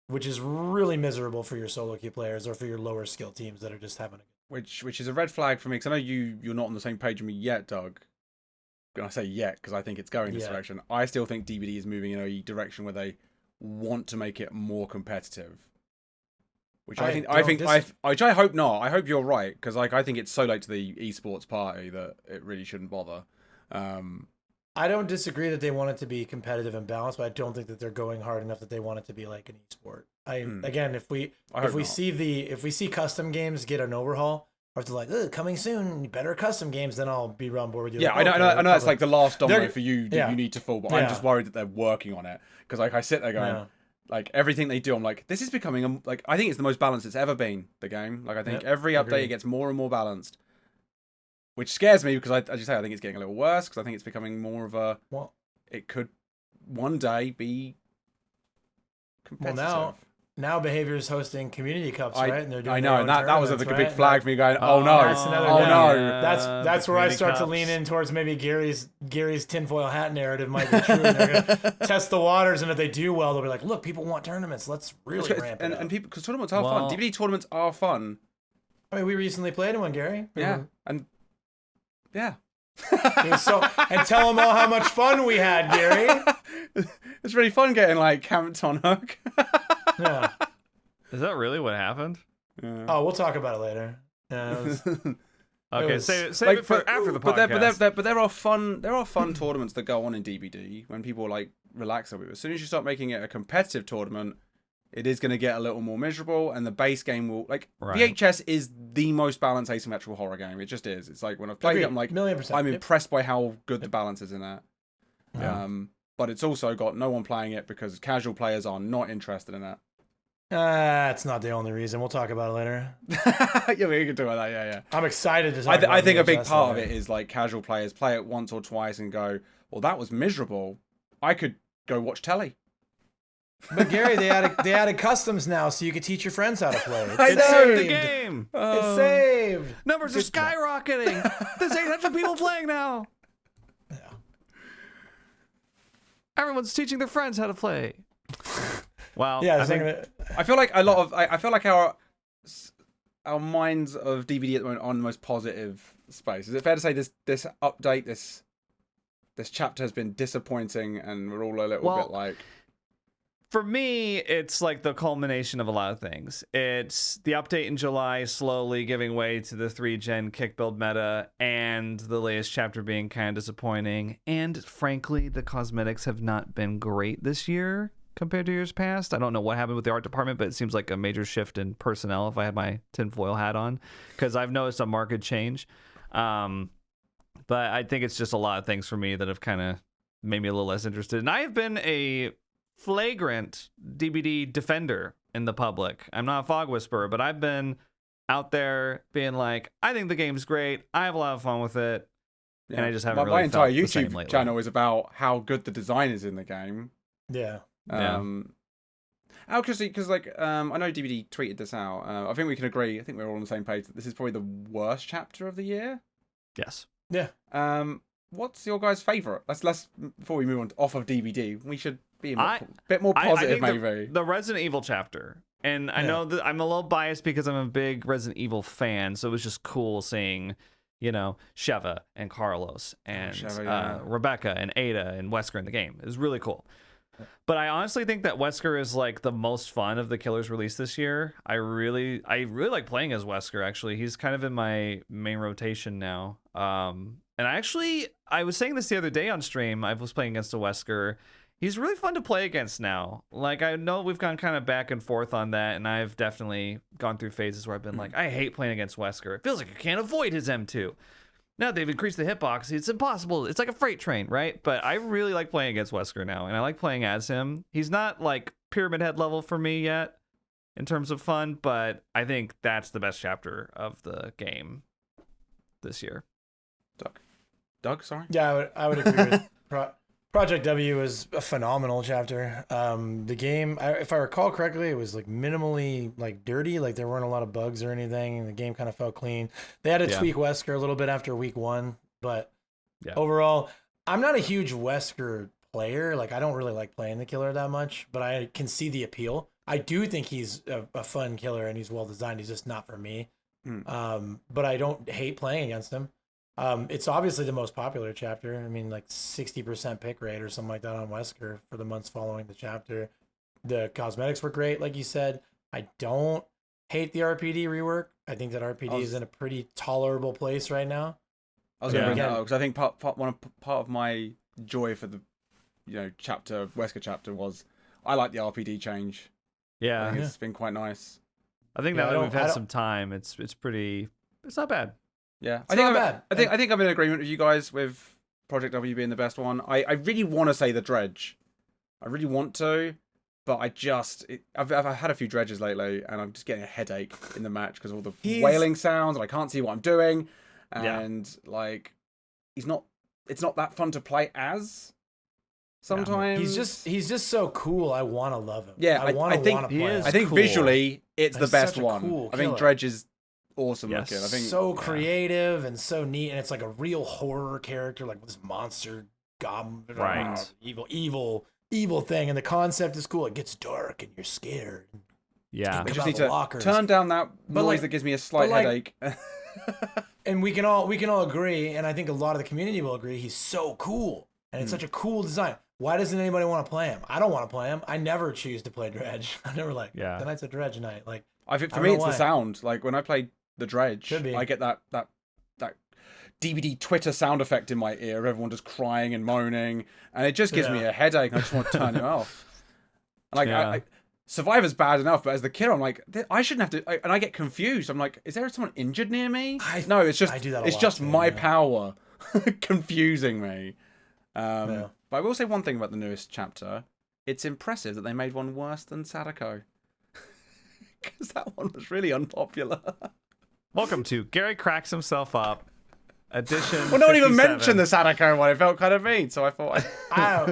Which is really miserable for your solo queue players or for your lower skill teams that are just having a... Which is a red flag for me, because I know you're not on the same page with me yet, Doug. And I say yet, because I think it's going this direction. I still think DBD is moving in a direction where they want to make it more competitive. Which I hope not. I hope you're right, because like I think it's so late to the esports party that it really shouldn't bother. I don't disagree that they want it to be competitive and balanced, but I don't think that they're going hard enough that they want it to be like an esport. Again, if we see custom games get an overhaul, or if they're like, coming soon, better custom games, then I'll be on board with you. Yeah, like, I know that's like the last domino for you that you need to fall, but I'm just worried that they're working on it because like I sit there going. Like everything they do, I'm like, this is becoming like I think it's the most balanced it's ever been. The game, like I think every update it gets more and more balanced. Which scares me because, as you say, I think it's getting a little worse because I think it's becoming more of a... It could one day be competitive. Well, now Behavior is hosting community cups, right? And they're doing and that was like a big flag for me going, no. That's where I start to lean in towards maybe Gary's tinfoil hat narrative might be true. And they're going to test the waters, and if they do well, they'll be like, look, people want tournaments. Let's really ramp it up. And people, because tournaments are fun. DVD tournaments are fun. I mean, we recently played in one, Gary. Yeah. And tell them all how much fun we had, Gary. It's really fun getting like camped on hook. Yeah. Is that really what happened? Yeah. Oh, we'll talk about it later. Okay, save it for after the podcast. But there are fun tournaments that go on in DBD when people like relax a bit. As soon as you start making it a competitive tournament, it is going to get a little more miserable, and the base game will VHS is the most balanced asymmetrical horror game. It just is. It's like when I've played it, I'm like, I'm impressed by how good the balance is in that. Yeah. But it's also got no one playing it because casual players are not interested in that. That's not the only reason. We'll talk about it later. Yeah, we can talk about that. Yeah. I'm excited to talk about it. I think a big part of it is like casual players play it once or twice and go, well, that was miserable. I could go watch telly. But Gary, they added customs now, so you can teach your friends how to play. It's saved the game. It's saved. Numbers are skyrocketing. There's 800 people playing now. Yeah. Everyone's teaching their friends how to play. Wow. Yeah, I feel like a lot of I feel like our minds of DVD at the moment are on the most positive space. Is it fair to say this update, this chapter has been disappointing, and we're all a little bit like. For me, it's like the culmination of a lot of things. It's the update in July slowly giving way to the 3-gen kick build meta, and the latest chapter being kind of disappointing. And frankly, the cosmetics have not been great this year compared to years past. I don't know what happened with the art department, but it seems like a major shift in personnel if I had my tinfoil hat on, because I've noticed a marked change. But I think it's just a lot of things for me that have kind of made me a little less interested. And I have been a flagrant DBD defender in the public. I'm not a fog whisperer, but I've been out there being like, I think the game's great. I have a lot of fun with it. and I just haven't my really entire felt the same YouTube lately. channel is about how good the design is in the game. Yeah. Because like I know DVD tweeted this out. I think we can agree. I think we're all on the same page that this is probably the worst chapter of the year. Yes. Yeah. What's your guys' favorite? Let's before we move on off of DVD, we should be a bit more I positive, think maybe. the Resident Evil chapter, and I know that I'm a little biased because I'm a big Resident Evil fan, so it was just cool seeing, Sheva and Carlos and Rebecca and Ada and Wesker in the game. It was really cool. But I honestly think that Wesker is like the most fun of the killers released this year. I really like playing as Wesker. Actually, he's kind of in my main rotation now. And I was saying this the other day on stream. I was playing against a Wesker. He's really fun to play against now. Like, I know we've gone kind of back and forth on that, and I've definitely gone through phases where I've been like, I hate playing against Wesker. It feels like I can't avoid his M2. Now they've increased the hitbox. It's impossible. It's like a freight train, right? But I really like playing against Wesker now, and I like playing as him. He's not like Pyramid Head level for me yet in terms of fun, but I think that's the best chapter of the game this year. Doug, sorry? Yeah, I would agree with Project W was a phenomenal chapter. The game, if I recall correctly, it was like minimally like dirty. Like there weren't a lot of bugs or anything. And the game kind of felt clean. They had to tweak Wesker a little bit after week 1, but overall, I'm not a huge Wesker player. Like I don't really like playing the killer that much, but I can see the appeal. I do think he's a fun killer and he's well designed. He's just not for me. But I don't hate playing against him. It's obviously the most popular chapter. I mean, like 60% pick rate or something like that on Wesker for the months following the chapter. The cosmetics were great, like you said. I don't hate the RPD rework. I think that RPD is in a pretty tolerable place right now. I was going to bring that up because I think part of my joy for the Wesker chapter was I like the RPD change. Yeah, I think it's been quite nice. I think now that we've had some time, it's not bad. Yeah, I think I'm in agreement with you guys with Project W being the best one. I really want to say the dredge. I really want to, but I've had a few dredges lately, and I'm just getting a headache in the match because of all the wailing sounds, and I can't see what I'm doing, and it's not that fun to play as. Sometimes he's just so cool. I want to love him. Yeah, I think visually it's the best one. Cool I think Dredge is awesome looking. I think so creative and so neat, and it's like a real horror character, like this monster goblin, evil thing, and the concept is cool. It gets dark and you're scared. Yeah, I just need to turn down that noise that gives me a slight headache. And we can all agree, and I think a lot of the community will agree. He's so cool, and it's such a cool design. Why doesn't anybody want to play him? I don't want to play him. I never choose to play Dredge. I never tonight's a Dredge night. Like I think for me it's the sound. Like when I play the Dredge, I get that DVD Twitter sound effect in my ear of everyone just crying and moaning, and it just gives me a headache, and I just want to turn it off. Like Survivor's bad enough, but as the killer, I'm like, I shouldn't have to. And I get confused. I'm like, is there someone injured near me? No, it's just my power confusing me. But I will say one thing about the newest chapter. It's impressive that they made one worse than Sadako. Because that one was really unpopular. Welcome to Gary Cracks Himself Up edition. Well, no one even mentioned the Sadako one. It felt kind of mean, so I thought. I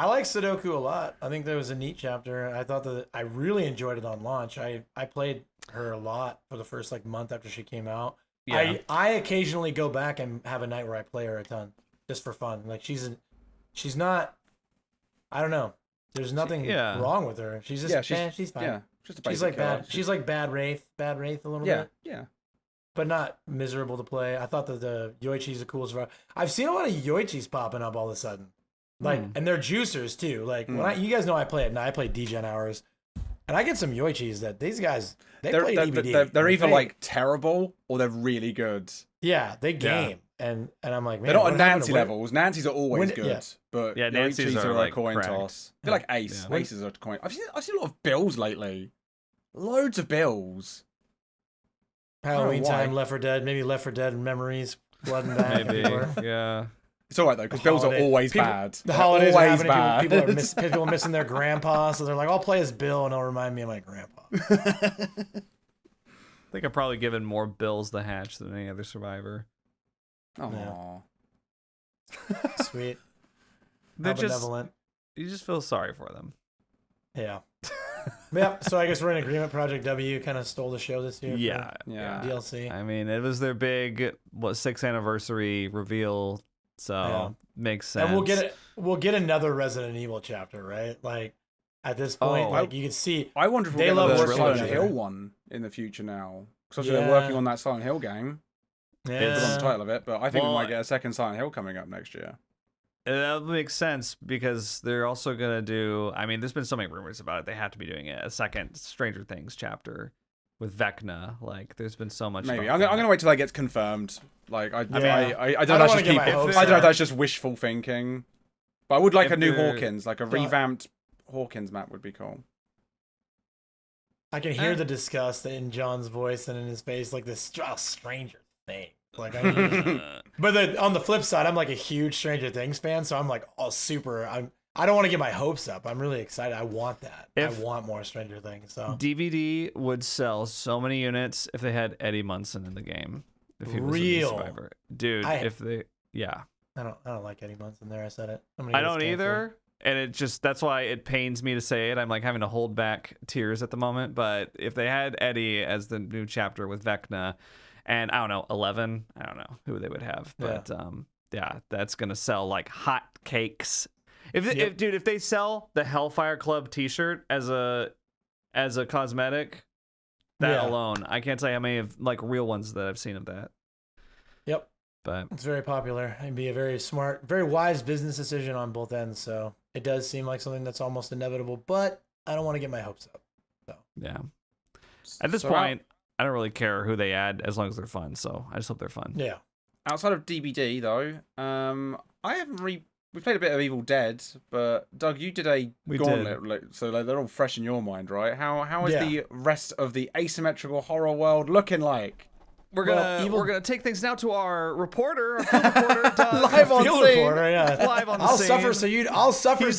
like Sudoku a lot. I think that was a neat chapter. I thought that I really enjoyed it on launch. I played her a lot for the first month after she came out. Yeah. I occasionally go back and have a night where I play her a ton just for fun. Like she's not. I don't know. There's nothing wrong with her. She's just she's fine. Yeah, she's like bad. She's like bad Wraith a little bit. Yeah. But not miserable to play. I thought that the Yoichi's a cool survivor. I've seen a lot of Yoichis popping up all of a sudden. And they're juicers too. Like when you guys know I play at night, I play DGen hours, and I get some Yoichis that these guys play DVD. They're either terrible or they're really good. Yeah, they game, and I'm like, man, they're not at Nancy levels. Nancy's are always good, but Nancy's are like a coin toss. They're like Ace. Yeah. Aces are a coin. I've seen a lot of Bills lately. Loads of Bills. Halloween time, Left 4 Dead, maybe Left 4 Dead memories, flooding back. Maybe, yeah. It's all right though, because Bills are always bad. The holidays are always bad. People are missing their grandpa, so they're like, "I'll play as Bill, and it'll remind me of my grandpa." think I've probably given more Bills the hatch than any other survivor. Oh, Sweet. They're How just benevolent. you just feel sorry for them. Yeah. Yeah. So I guess we're in agreement. Project W kind of stole the show this year. Yeah. yeah. For DLC. I mean, it was their big 6th anniversary reveal, so makes sense. And we'll get another Resident Evil chapter, right? Like at this point, like you can see. I wonder if They we'll love get another working Silent together. Hill one in the future now. Because they're working on that Silent Hill game. Yeah. It's on the title of it, but I think we Well, might get a second Silent Hill coming up next year. That makes sense because they're also gonna do. I mean, there's been so many rumors about it. They have to be doing a second Stranger Things chapter with Vecna. Like, there's been so much. Maybe talk I'm about gonna wait till that gets confirmed. Like I don't Yeah. know. I I don't don't know. wanna Just get keep. my hopes I don't know if up. that's just wishful thinking. But I would like If a new they're- Hawkins, like a revamped Hawkins map would be cool. I can hear the disgust in John's voice and in his face, like this Stranger Thing. Like, I mean, but on the flip side, I'm like a huge Stranger Things fan, so I'm like all super. I don't want to get my hopes up. I'm really excited. I want that. I want more Stranger Things. So DVD would sell so many units if they had Eddie Munson in the game. If he was a new survivor, dude. If they, yeah. I don't like Eddie Munson there. I said it. I don't either. And it just, that's why it pains me to say it. I'm like having to hold back tears at the moment. But if they had Eddie as the new chapter with Vecna and I don't know, 11, I don't know who they would have. But yeah, that's going to sell like hot cakes. If they sell the Hellfire Club t-shirt as a cosmetic, that alone, I can't tell you how many of like real ones that I've seen of that. Yep. But it's very popular. It'd be a very smart, very wise business decision on both ends. So it does seem like something that's almost inevitable, but I don't want to get my hopes up. So yeah. At this point, I don't really care who they add as long as they're fun. So I just hope they're fun. Yeah. Outside of DBD though, I haven't we played a bit of Evil Dead, but Doug, you did a gauntlet, so they're all fresh in your mind, right? How is the rest of the asymmetrical horror world looking like? We're gonna take things now to our reporter, our field reporter, Doug. Live on scene. Reporter, yeah. Live on the I'll scene. suffer so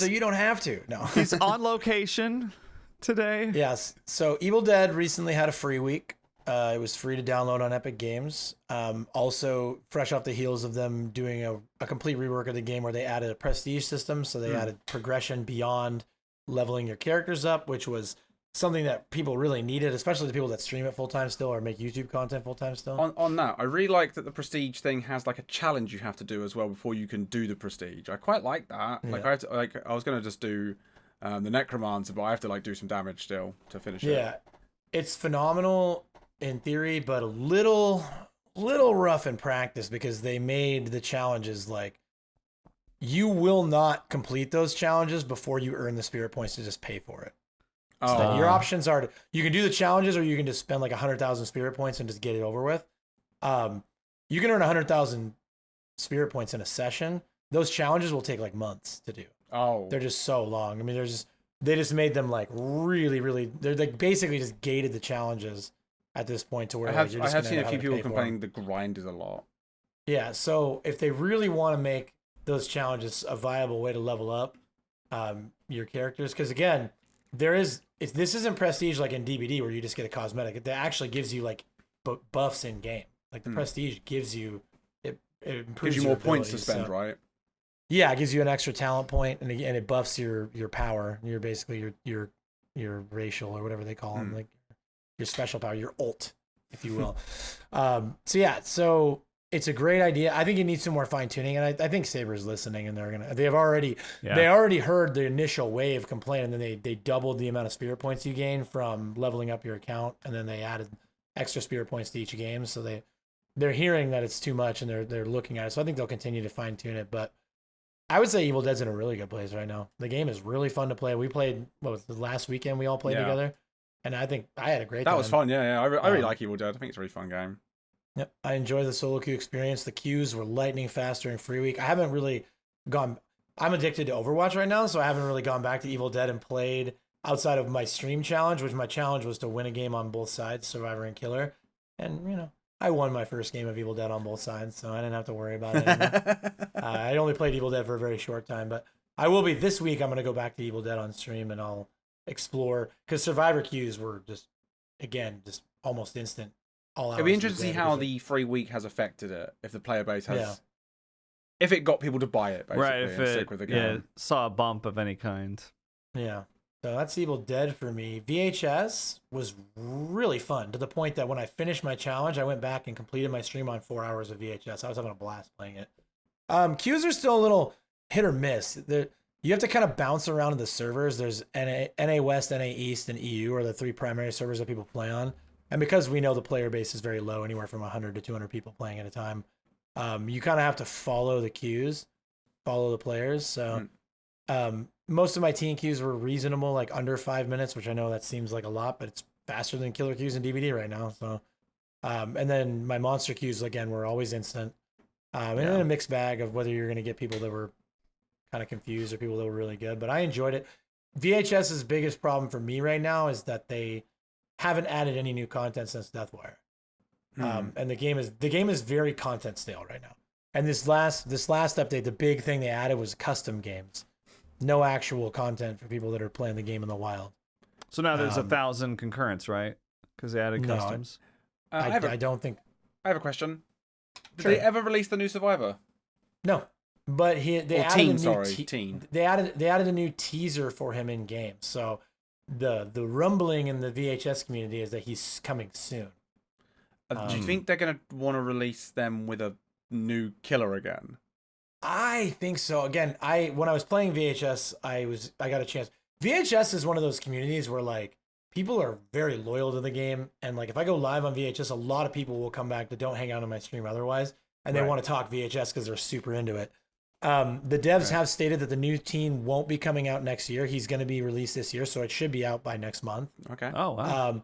you don't have to. No. He's on location today. Yes. So Evil Dead recently had a free week. It was free to download on Epic Games. Also, fresh off the heels of them doing a complete rework of the game where they added a prestige system. So they added progression beyond leveling your characters up, which was something that people really needed, especially the people that stream it full-time still or make YouTube content full-time still. On that, I really like that the prestige thing has like a challenge you have to do as well before you can do the prestige. I quite like that. Yeah. Like I was going to just do the Necromancer, but I have to like do some damage still to finish it. Yeah, it's phenomenal in theory, but a little rough in practice because they made the challenges like you will not complete those challenges before you earn the spirit points to just pay for it. So your options are you can do the challenges or you can just spend like 100,000 spirit points and just get it over with. You can earn 100,000 spirit points in a session. Those challenges will take like months to do. Oh, they're just so long. I mean, they just made them like really. They're like basically just gated the challenges at this point to where I have seen a few people complaining the grind is a lot. Yeah, so if they really want to make those challenges a viable way to level up your characters, because again, this isn't prestige like in DBD where you just get a cosmetic. It actually gives you like buffs in game. Like the prestige gives you it improves gives you more points to spend, right? Yeah, it gives you an extra talent point, and it buffs your power. You're basically your racial or whatever they call them, like your special power, your ult, if you will. So it's a great idea. I think it needs some more fine tuning, and I think Saber's listening, and they already heard the initial wave complaint, and then they doubled the amount of spirit points you gain from leveling up your account, and then they added extra spirit points to each game. So they're hearing that it's too much, and they're looking at it. So I think they'll continue to fine tune it, but I would say Evil Dead's in a really good place right now. The game is really fun to play. We played the last weekend we all played together, and I think I had a great time. That was fun. Yeah. I really like Evil Dead. I think it's a really fun game. Yep, I enjoy the solo queue experience. The queues were lightning fast during free week. I haven't really gone. I'm addicted to Overwatch right now, so I haven't really gone back to Evil Dead and played outside of my stream challenge, which my challenge was to win a game on both sides, Survivor and Killer, and I won my first game of Evil Dead on both sides, so I didn't have to worry about it anymore. I only played Evil Dead for a very short time, but I will be this week. I'm going to go back to Evil Dead on stream, and I'll explore because Survivor queues were just almost instant all hours. It'll be of interesting to the see day how because the free week has affected it. If the player base has, Yeah. if it got people to buy it, basically, Right, if and stick it with the yeah, game. saw a bump of any kind. Yeah. So that's Evil Dead for me. VHS was really fun to the point that when I finished my challenge, I went back and completed my stream on 4 hours of VHS. I was having a blast playing it. Queues are still a little hit or miss. You have to kind of bounce around in the servers. There's NA West, NA East, and EU are the 3 primary servers that people play on. And because we know the player base is very low, anywhere from 100 to 200 people playing at a time, you kind of have to follow the queues, follow the players. So most of my teen queues were reasonable, like under 5 minutes, which I know that seems like a lot, but it's faster than killer queues in DVD right now. So, and then my monster queues, again, were always instant. And then a mixed bag of whether you're going to get people that were kind of confused or people that were really good, but I enjoyed it. VHS's biggest problem for me right now is that they haven't added any new content since Deathwire. And the game is very content stale right now. And this last update, the big thing they added was custom games. No actual content for people that are playing the game in the wild. So now there's 1,000 concurrents, right? Because they added customs. I don't think. I have a question. Did Sure. they ever release the new Survivor? No, but they added Teen, a new sorry, Teen. They added a new teaser for him in game. So the rumbling in the VHS community is that he's coming soon. Do you think they're going to want to release them with a new killer again? I think so. Again, when I was playing VHS, I got a chance. VHS is one of those communities where like people are very loyal to the game, and like if I go live on VHS, a lot of people will come back that don't hang out on my stream otherwise, and they want to talk VHS because they're super into it. The devs have stated that the new Teen won't be coming out next year. He's going to be released this year, so it should be out by next month. Okay. Oh wow.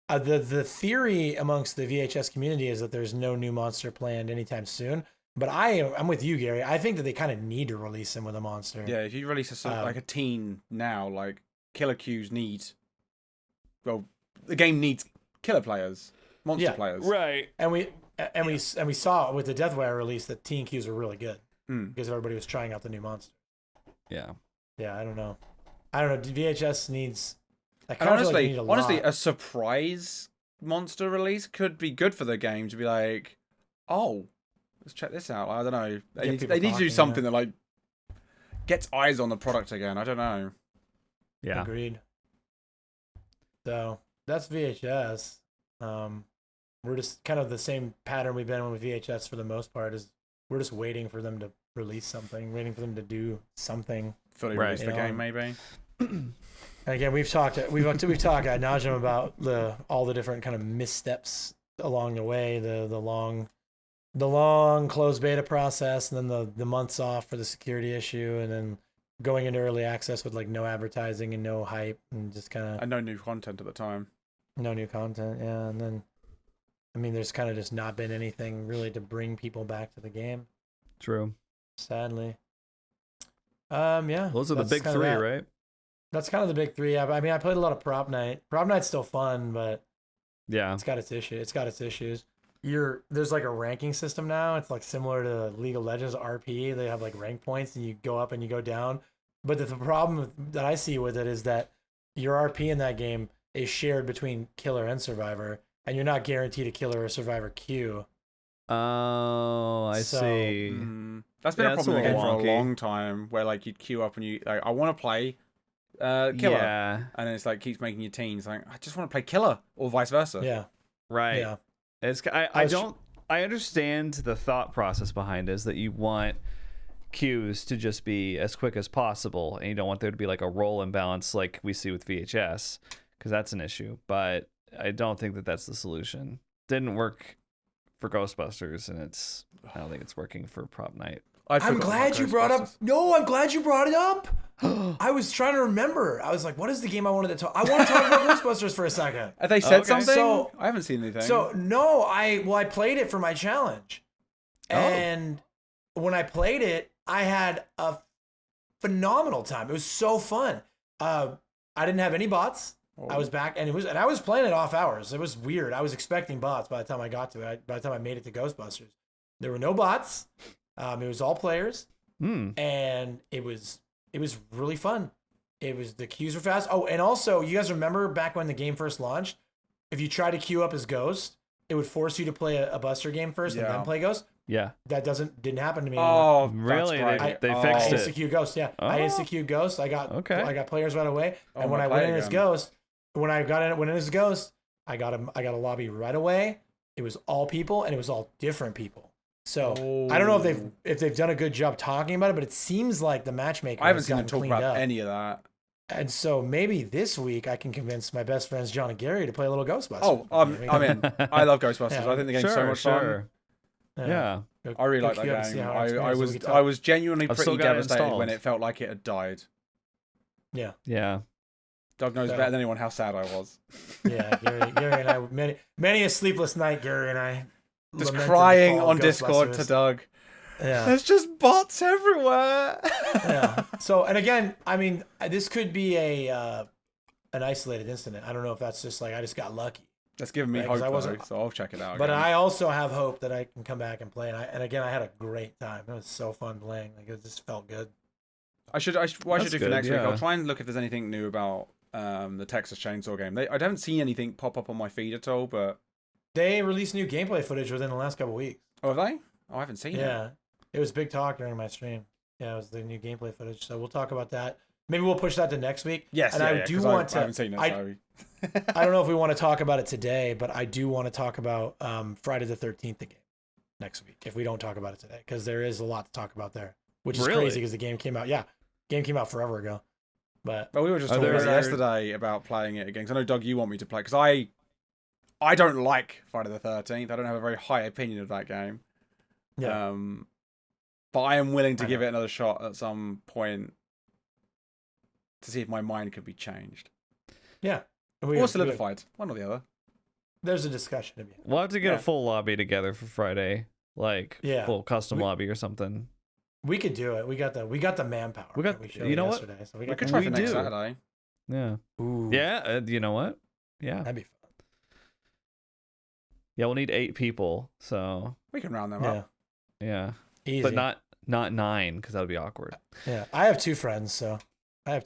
The theory amongst the VHS community is that there's no new monster planned anytime soon. But I'm with you, Gary. I think that they kind of need to release him with a monster. Yeah, if you release like a Teen now, like killer queues need. Well, the game needs killer players, monster players, right. And we saw with the Deathwire release that teen queues were really good because everybody was trying out the new monster. Yeah. Yeah, I don't know. VHS needs. And honestly, a surprise monster release could be good for the game to be like, oh, let's check this out. I don't know. They need to do something that like gets eyes on the product again. I don't know. Yeah. Agreed. So that's VHS. We're just kind of the same pattern we've been on with VHS for the most part. Is we're just waiting for them to release something, waiting for them to do something. Fully release the game, maybe. And again, we've talked ad nauseum about all the different kind of missteps along the way, the long closed beta process, and then the months off for the security issue, and then going into early access with like no advertising and no hype, and just kind of and no new content at the time. No new content, yeah. And then, I mean, there's kind of just not been anything really to bring people back to the game. True. Sadly. Yeah. Those are the big three, right? That's kind of the big three. I mean, I played a lot of Prop Night. Prop Night's still fun, but yeah, it's got its issues. There's like a ranking system now. It's like similar to League of Legends RP. They have like rank points, and you go up and you go down. But the problem that I see with it is that your RP in that game is shared between killer and survivor, and you're not guaranteed a killer or survivor queue. Oh, I see. That's been a problem in the game for a long time, where like you'd queue up and you like, I want to play killer, and then it's like keeps making your teens like, I just want to play killer, or vice versa. Yeah, right. Yeah, it's I understand the thought process behind it, is that you want queues to just be as quick as possible, and you don't want there to be like a role imbalance like we see with VHS, because that's an issue. But I don't think that that's the solution. Didn't work for Ghostbusters, and I don't think it's working for Prop Night. I'm glad you brought up. No, I'm glad you brought it up. I was trying to remember. I was like, what is the game I wanted to talk? I want to talk about Ghostbusters for a second. Have they said something? So, I haven't seen anything. So no, I played it for my challenge, and when I played it, I had a phenomenal time. It was so fun. I didn't have any bots. I was back, and I was playing it off hours. It was weird. I was expecting bots by the time I got to it. By the time I made it to Ghostbusters, there were no bots. It was all players, and it was really fun. The queues were fast. Oh, and also, you guys remember back when the game first launched, if you try to queue up as Ghost, it would force you to play a Buster game first and then play Ghost. Yeah. That didn't happen to me anymore. Oh, Really? That's They great. fixed I it. insecute Ghost. Yeah, I Oh. insecute Ghost. I got players right away, Oh, and when my I went play in as again. Ghost, when I went in as Ghost, I got a lobby right away. It was all people, and it was all different people. So I don't know if they've done a good job talking about it, but it seems like the matchmaking. I haven't has seen them gotten talk cleaned about up. any of that. And so maybe this week I can convince my best friends John and Gary to play a little Ghostbusters. Oh, I'm in. I love Ghostbusters. Yeah. I think the game's so much fun. Yeah. I really like that game. I was genuinely I've still pretty got it devastated installed. when it felt like it had died. Yeah. Yeah. Doug knows better than anyone how sad I was. Yeah, Gary and I many a sleepless night. Gary and I Just lamented the crying fall of on Discord to Ghostbusters. Doug. Yeah. There's just bots everywhere. Yeah. So, and again, I mean, this could be an isolated incident. I don't know if that's just like I just got lucky. That's giving me Right, 'cause hope, I wasn't- though, so I'll check it out. But again. I also have hope that I can come back and play. And again, I had a great time. It was so fun playing. Like it just felt good. What I should do That's for good, next week, yeah. I'll try and look if there's anything new about the Texas Chainsaw game. I haven't seen anything pop up on my feed at all, but... They released new gameplay footage within the last couple weeks. Oh, have they? Oh, I haven't seen it. Yeah, it was big talk during my stream. Yeah, it was the new gameplay footage. So we'll talk about that. Maybe we'll push that to next week. Yes, and yeah, I yeah, do 'cause want to. I haven't seen it, so... I don't know if we want to talk about it today, but I do want to talk about Friday the 13th again next week. If we don't talk about it today, because there is a lot to talk about there, which is Really? crazy because the game came out. Yeah, game came out forever ago. But we were just Are talking about it there- yesterday about playing it again. 'Cause I know, Doug, you want me to play. Because I don't like Friday the 13th. I don't have a very high opinion of that game. yeah, But I am willing to I give know. it another shot at some point to see if my mind could be changed. yeah. Or solidified. One or the other. There's a discussion to be had. We'll have to get Yeah. a full lobby together for Friday. Like Yeah. full custom lobby or something. We could do it. We got the manpower. We got- that showed you know what? yesterday, So We got could the try for We next do. Saturday. Yeah. Ooh, Yeah. You know what? Yeah. that'd be fun. Yeah. We'll need 8 people. So We can round them Yeah, up. yeah. easy. But not 9 because that would be awkward. Yeah, I have 2 friends, so I've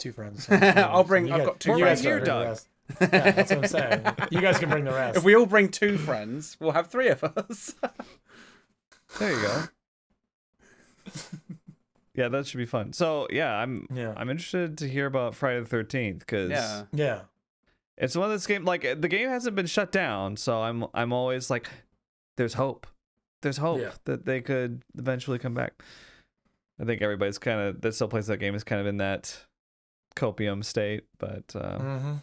I'll bring- You I've guys- got 2 you guys friends can here, bring the Doug. rest. Yeah, that's what I'm saying. You guys can bring the rest. If we all bring 2 friends, we'll have 3 of us. There you go. Yeah, that should be fun. So yeah, I'm interested to hear about Friday the 13th because Yeah. Yeah. it's one of those games. Like the game hasn't been shut down, so I'm always like, there's hope. There's hope Yeah. that they could eventually come back. I think everybody's kind of that still plays that game is kind of in that copium state, but Mm-hmm.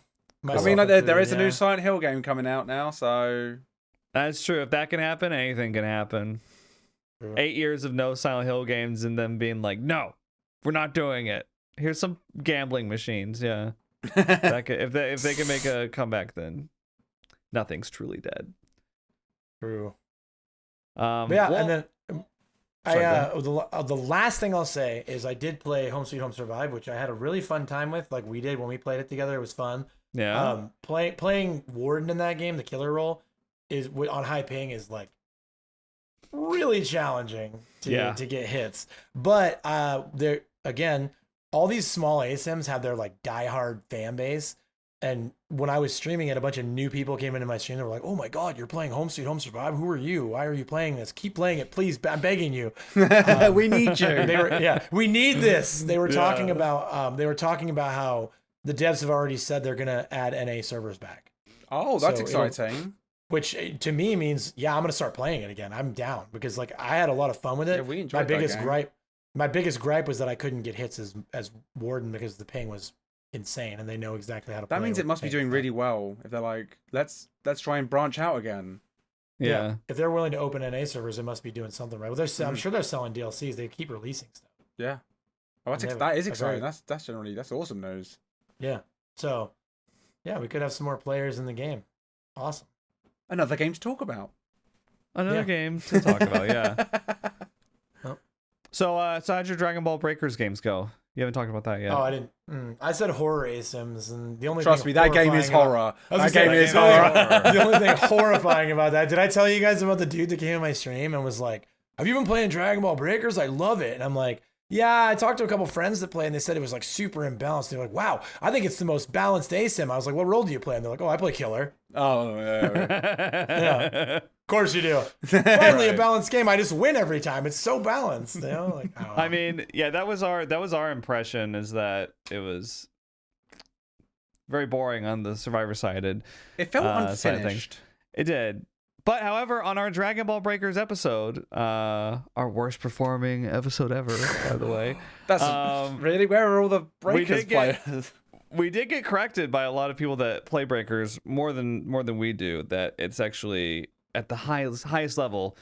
I mean, like, there is a new Silent Hill game coming out now, so... that's true. If that can happen, anything can happen. True. 8 years of no Silent Hill games and them being like, no, we're not doing it. Here's some gambling machines. Yeah, if they can make a comeback, then nothing's truly dead. True. Yeah, And then Sorry, the last thing I'll say is I did play Home Sweet Home Survive, which I had a really fun time with. Like we did when we played it together, it was fun. yeah. Playing Warden in that game, the killer role, is on high ping is like really challenging to get hits. But there again, all these small ASIMs have their like diehard fan base. And when I was streaming it, a bunch of new people came into my stream. They were like, "Oh my God, you're playing Home Sweet Home Survive. Who are you? Why are you playing this? Keep playing it, please. I'm begging you." We need you. We need this. They were talking Yeah. about how the devs have already said they're gonna add NA servers back, Oh, that's So it'll- exciting. which to me means I'm gonna start playing it again. I'm down because like I had a lot of fun with it. Yeah, we my enjoyed that biggest game. gripe was that I couldn't get hits as Warden because the ping was insane, and they know exactly how to play. That means it with must be ping. doing really well if they're like, let's try and branch out again. yeah. If they're willing to open NA servers, it must be doing something right. Well, Mm. I'm sure they're selling DLCs. They keep releasing stuff. Yeah. Oh, They have that is a exciting. very- That's awesome news. Yeah. So, yeah, we could have some more players in the game. Awesome. Another game to talk about. Another Yeah. game to talk about. Yeah. Oh. So how'd your Dragon Ball Breakers games go? You haven't talked about that yet. Oh, I didn't. I said horror ASIMs, and the only Trust thing me, that game is horrifying horror. I was That gonna game say, is the only- horror. The only thing horrifying about that, did I tell you guys about the dude that came in my stream and was like, "Have you been playing Dragon Ball Breakers? I love it." And I'm like, Yeah, I talked to a couple friends that play, and they said it was like super imbalanced. They're like, "Wow, I think it's the most balanced ASIM." I was like, "What role do you play?" And they're like, "Oh, I play killer." Oh, yeah. Yeah, of course you do. Finally, a balanced game. I just win every time. It's so balanced. You know, like oh. I mean, yeah, that was our impression, is that it was very boring on the survivor sided. It felt side of things. unfinished. It did. But however, on our Dragon Ball Breakers episode, our worst performing episode ever, by the way. That's really, where are all the Breakers get- players? We did get corrected by a lot of people that play Breakers more than we do, that it's actually at the highest level,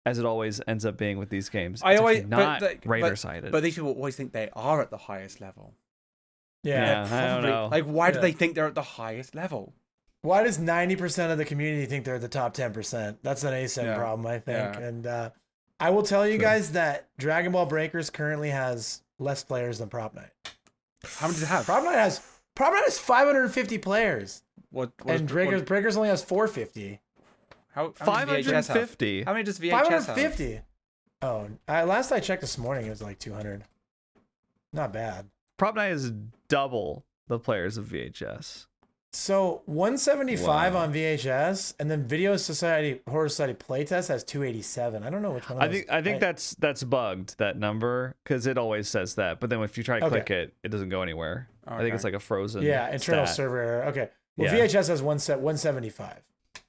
as it always ends up being with these games. It's actually not Raider sided. But these people always think they are at the highest level. Yeah, I don't know. Like, why do they think they're at the highest level? Why does 90% of the community think they're the top 10%? That's an ASIM problem, I think. Yeah. And I will tell you guys that Dragon Ball Breakers currently has less players than Prop Night. How many does it have? Prop Night has 550 players. What Breakers only has 450. How many does VHS have? 550. How many does VHS have? 550. Oh, last I checked this morning, it was like 200. Not bad. Prop Night is double the players of VHS. So 175 on VHS, and then Horror Society playtest has 287. I don't know which one. I think that's bugged, that number, because it always says that. But then if you try to click it, it doesn't go anywhere. I think it's like a frozen. Yeah, internal stat. server error. Okay. Well, VHS has 175.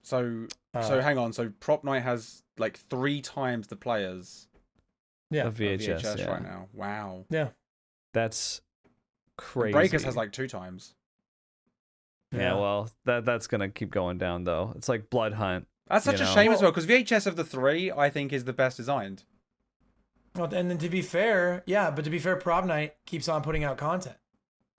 So hang on. So Prop Night has like 3 times the players. Of VHS right now. Wow. Yeah. That's crazy. Breakers has like 2 times. Yeah, well, that's gonna keep going down though. It's like Blood Hunt. That's such a shame as well, because VHS of the 3, I think, is the best designed. Well, and then to be fair, Prop Night keeps on putting out content.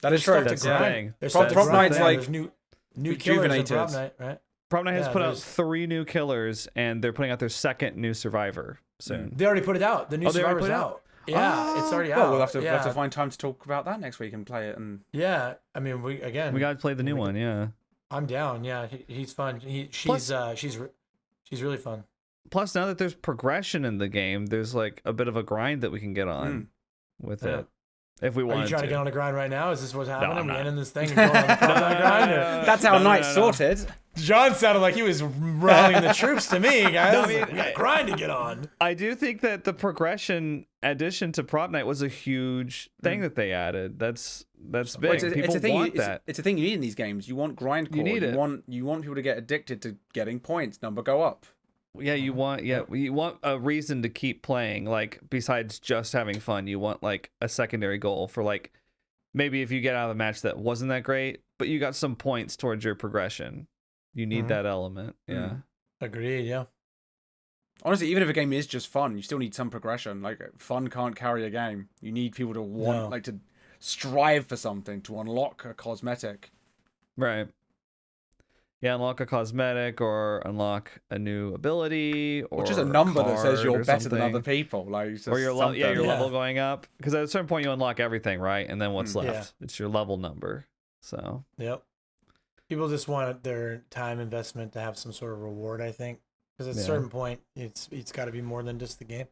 That is true. That's the thing. Prop Night's like there's new killers in Prop Night, right? Prop Night has put out 3 new killers, and they're putting out their second new Survivor soon. They already put it out. The new Survivor's out. Yeah, it's already out. Well, we'll have to find time to talk about that next week and play it. And yeah, I mean, we gotta play the new one. Yeah, I'm down. Yeah, he's fun. She's really fun. Plus, now that there's progression in the game, there's like a bit of a grind that we can get on with it. If we want. Are you trying to get on a grind right now? Is this what's happening? I'm we not. ending this thing and going on the grind? That's how Night's sorted. John sounded like he was rallying the troops to me, guys. No, I mean, we got a grind to get on. I do think that the progression addition to Prop Night was a huge thing that they added. That's big. People want that. It's a thing you need in these games. You want grindcore. You need it. You want people to get addicted to getting points. Number go up. Yeah, you want a reason to keep playing. Like, besides just having fun, you want like a secondary goal for, like, maybe if you get out of a match that wasn't that great, but you got some points towards your progression. You need that element. Yeah. Agreed. Yeah. Honestly, even if a game is just fun, you still need some progression. Like, fun can't carry a game. You need people to want, to strive for something, to unlock a cosmetic. Right. Yeah, unlock a cosmetic or unlock a new ability, or just a number that says you're better something. than other people, like, or your level going up. Because at a certain point you unlock everything, right? And then what's left? It's your level number. So. Yep. People just want their time investment to have some sort of reward, I think. Because at a certain point, it's got to be more than just the game.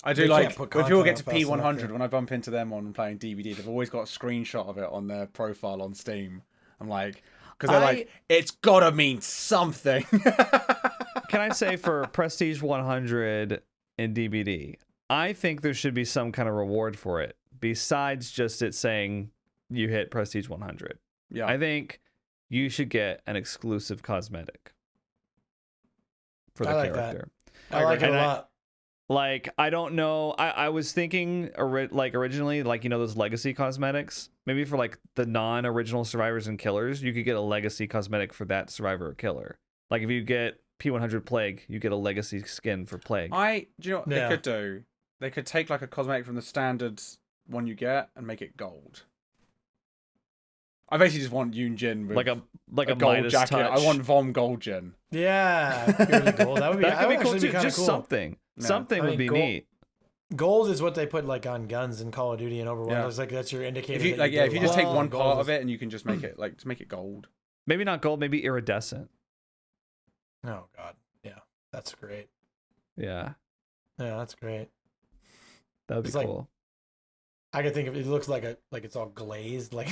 I do like when people get to P100, when I bump into them on playing DVD, they've always got a screenshot of it on their profile on Steam. I'm like, because they're like, it's got to mean something. Can I say, for Prestige 100 in DBD, I think there should be some kind of reward for it, besides just it saying you hit Prestige 100. Yeah. I think you should get an exclusive cosmetic for the character. I like it a lot. I don't know. I was thinking originally, those legacy cosmetics. Maybe for like the non-original survivors and killers, you could get a legacy cosmetic for that survivor or killer. Like if you get P100 Plague, you get a legacy skin for Plague. Do you know what they could do? They could take like a cosmetic from the standard one you get and make it gold. I basically just want Yoon Jin with like a gold Midas jacket. touch. I want Vom Gold Jin. Yeah, purely gold. That would be. That could be cool too. Be just cool. something. No. Something would be neat. Gold is what they put like on guns in Call of Duty and Overwatch. Yeah. It's like that's your indicator. If you just take one part of it and you can just make it gold. Maybe not gold. Maybe iridescent. Oh God, yeah, that's great. Yeah, that's great. that would be cool. I could think of it looks like it's all glazed, like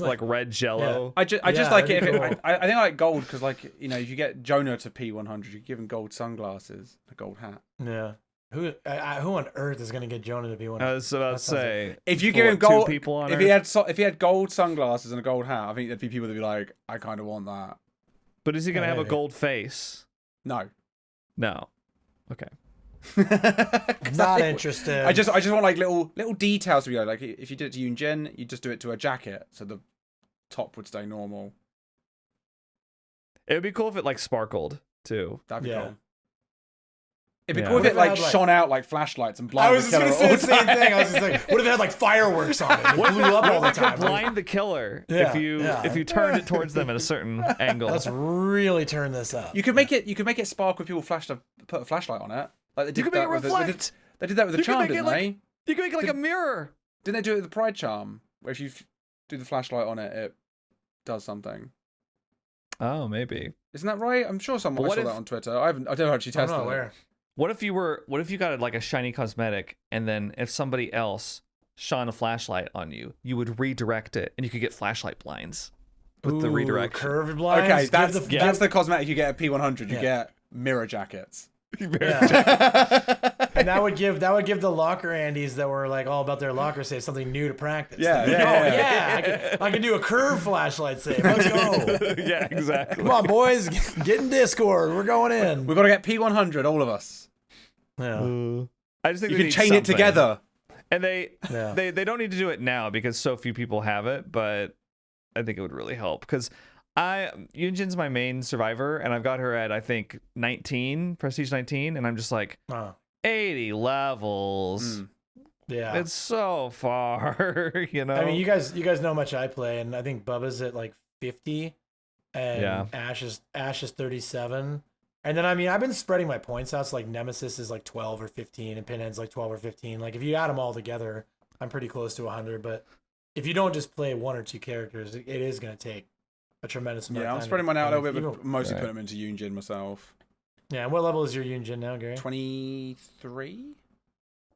like red Jello. I just Yeah, like it. that'd be If cool. I think I like gold because, like, you know, if you get Jonah to P100, you give him gold sunglasses, a gold hat. Yeah. Who on earth is gonna get Jonah to be one? I was about to That sounds say, If you for, give him what, gold, 2 people on if Earth? he had gold sunglasses and a gold hat, I think there'd be people that'd be like, I kind of want that. But is he gonna Yeah, have a maybe. gold face? No. No. Okay. Not interested. I just want like little details to be like if you did it to Yunjin, you just do it to a jacket so the top would stay normal. It would be cool if it like sparkled too. That'd be Yeah. cool. It'd be Yeah. cool if What it if it like had, like- shone out like flashlights and I blinded was the just killer gonna all say the the same time. thing. I was just like, what if it had like fireworks on it? It blew up all the time. Blind the killer Yeah, if you turned it towards them at a certain angle. Let's really turn this up. You could make it sparkle if people put a flashlight on it. Like they did You could make that it with reflect. they did that with the You could charm, make it didn't like- they? You can make it like a mirror. Didn't they do it with the Pride charm? Where if you do the flashlight on it, it does something. Oh, maybe. Isn't that right? I'm sure someone But I what saw if- that on Twitter. I don't actually I'm tested not it. aware. What if you got like a shiny cosmetic, and then if somebody else shone a flashlight on you, you would redirect it, and you could get flashlight blinds with the Ooh, redirection. curved blinds. Okay, Give that's the cosmetic you get at P100. You Yeah. get mirror jackets. Yeah. And that would give the locker Andes that were like all about their locker save something new to practice. Yeah, They'd be yeah, like, yeah. I can do a curved flashlight save. Let's go. Yeah, exactly. Come on, boys, get in Discord. We're going in. We've got to get P100, all of us. Yeah. I just think You they can need chain it something. together. And they Yeah. don't need to do it now because so few people have it, but I think it would really help because Yunjin's my main survivor, and I've got her at I think 19, prestige 19, and I'm just like Oh, 80 levels. yeah. It's so far, you know. I mean, you guys know how much I play, and I think Bubba's at like 50, and Yeah. Ash is 37. And then I mean, I've been spreading my points out. So like Nemesis is like 12 or 15, and Pinhead's like 12 or 15. Like if you add them all together, I'm pretty close to 100. But if you don't just play 1 or 2 characters, it is going to take a tremendous amount. Yeah, of I'm time spreading mine out a little bit, Even- but mostly Right. putting them into Yunjin myself. Yeah, and what level is your Yunjin now, Gary? 23?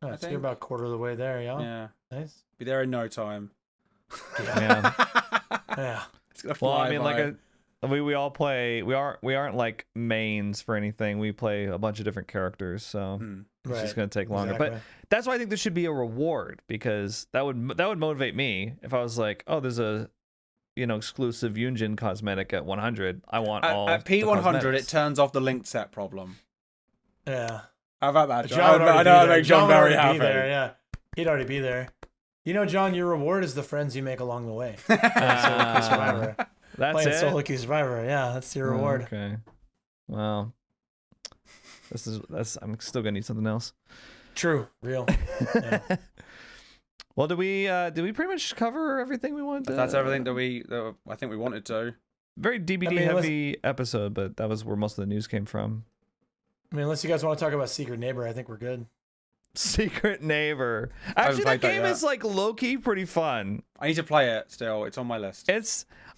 Oh, I so think. you're about a quarter of the way there, yeah. Yeah. Nice. Be there in no time. Yeah. Yeah. It's gonna Well, fly I mean, by. we all play. We aren't like mains for anything. We play a bunch of different characters, so Hmm. it's just gonna take longer. Exactly. But that's why I think there should be a reward because that would motivate me if I was like, oh, there's a exclusive Yunjin cosmetic at 100. I want all. At the P100, cosmetics. it turns off the linked set problem. Yeah. How about that, John John? would I already know be I there. make John would very already happy. be there, yeah. He'd already be there. You know, John, your reward is the friends you make along the way. Solo queue Survivor. That's Playing it. Solo queue Survivor. Yeah, that's your reward. Okay. Well, I'm still gonna need something else. True. Real. Yeah. Well, did we pretty much cover everything we wanted? That's everything that I think we wanted to. Very DBD I mean, heavy episode, but that was where most of the news came from. I mean, unless you guys want to talk about Secret Neighbor, I think we're good. Secret Neighbor. haven't Actually, that played that game yet. is like low key pretty fun. I need to play it still. It's on my list.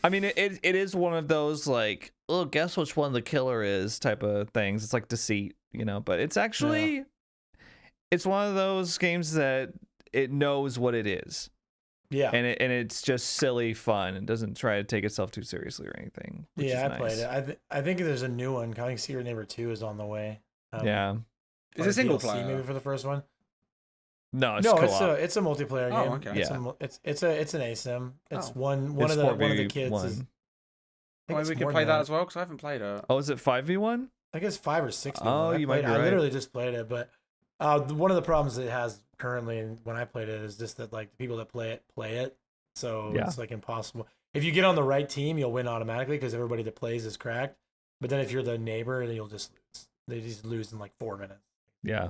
I mean, it is one of those like, oh, guess which one the killer is type of things. It's like deceit, but it's actually, it's one of those games that it knows what it is. Yeah. And it's just silly fun and doesn't try to take itself too seriously or anything. Which Yeah, is I nice. played it. I think there's a new one. I think Secret Neighbor 2 is on the way. Yeah. Is or it single DLC player? maybe for the first one? No, it's No, co-op. it's a multiplayer game. Oh, okay. It's an asym. It's Oh. one It's of the kids 4v1. is. I think Maybe it's we can more play than that as well because I haven't played it. Oh, is it 5v1? I guess 5 or 6. Oh, you might be I right. literally just played it, but one of the problems it has currently, and when I played it, is just that like the people that play it, so Yeah. it's like impossible. If you get on the right team, you'll win automatically because everybody that plays is cracked. But then if you're the neighbor, then you'll just lose. They just lose in like 4 minutes. Yeah.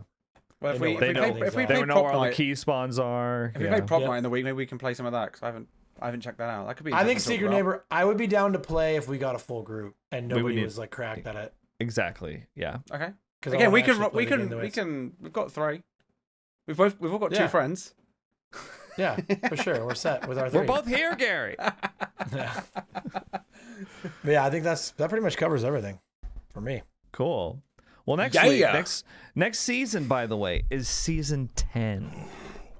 Well, if They we know They what know, things play are. they prop know where all the night, key spawns are. if we Yeah. play prop Yeah. night in the week, maybe we can play some of that because I haven't checked that out. That could be. I think interesting to Secret talk about. Neighbor, I would be down to play if we got a full group and We would nobody need- was like cracked at it. Exactly. Yeah. Okay. 'Cause I Again, wanna actually play the game the way it's- We've got 3. We've all got 2 Yeah. friends. Yeah, for sure. We're set with our 3. We're both here, Gary. Yeah. But yeah, I think that pretty much covers everything for me. Cool. Well, next Yeah, week, yeah. next season, by the way, is season 10.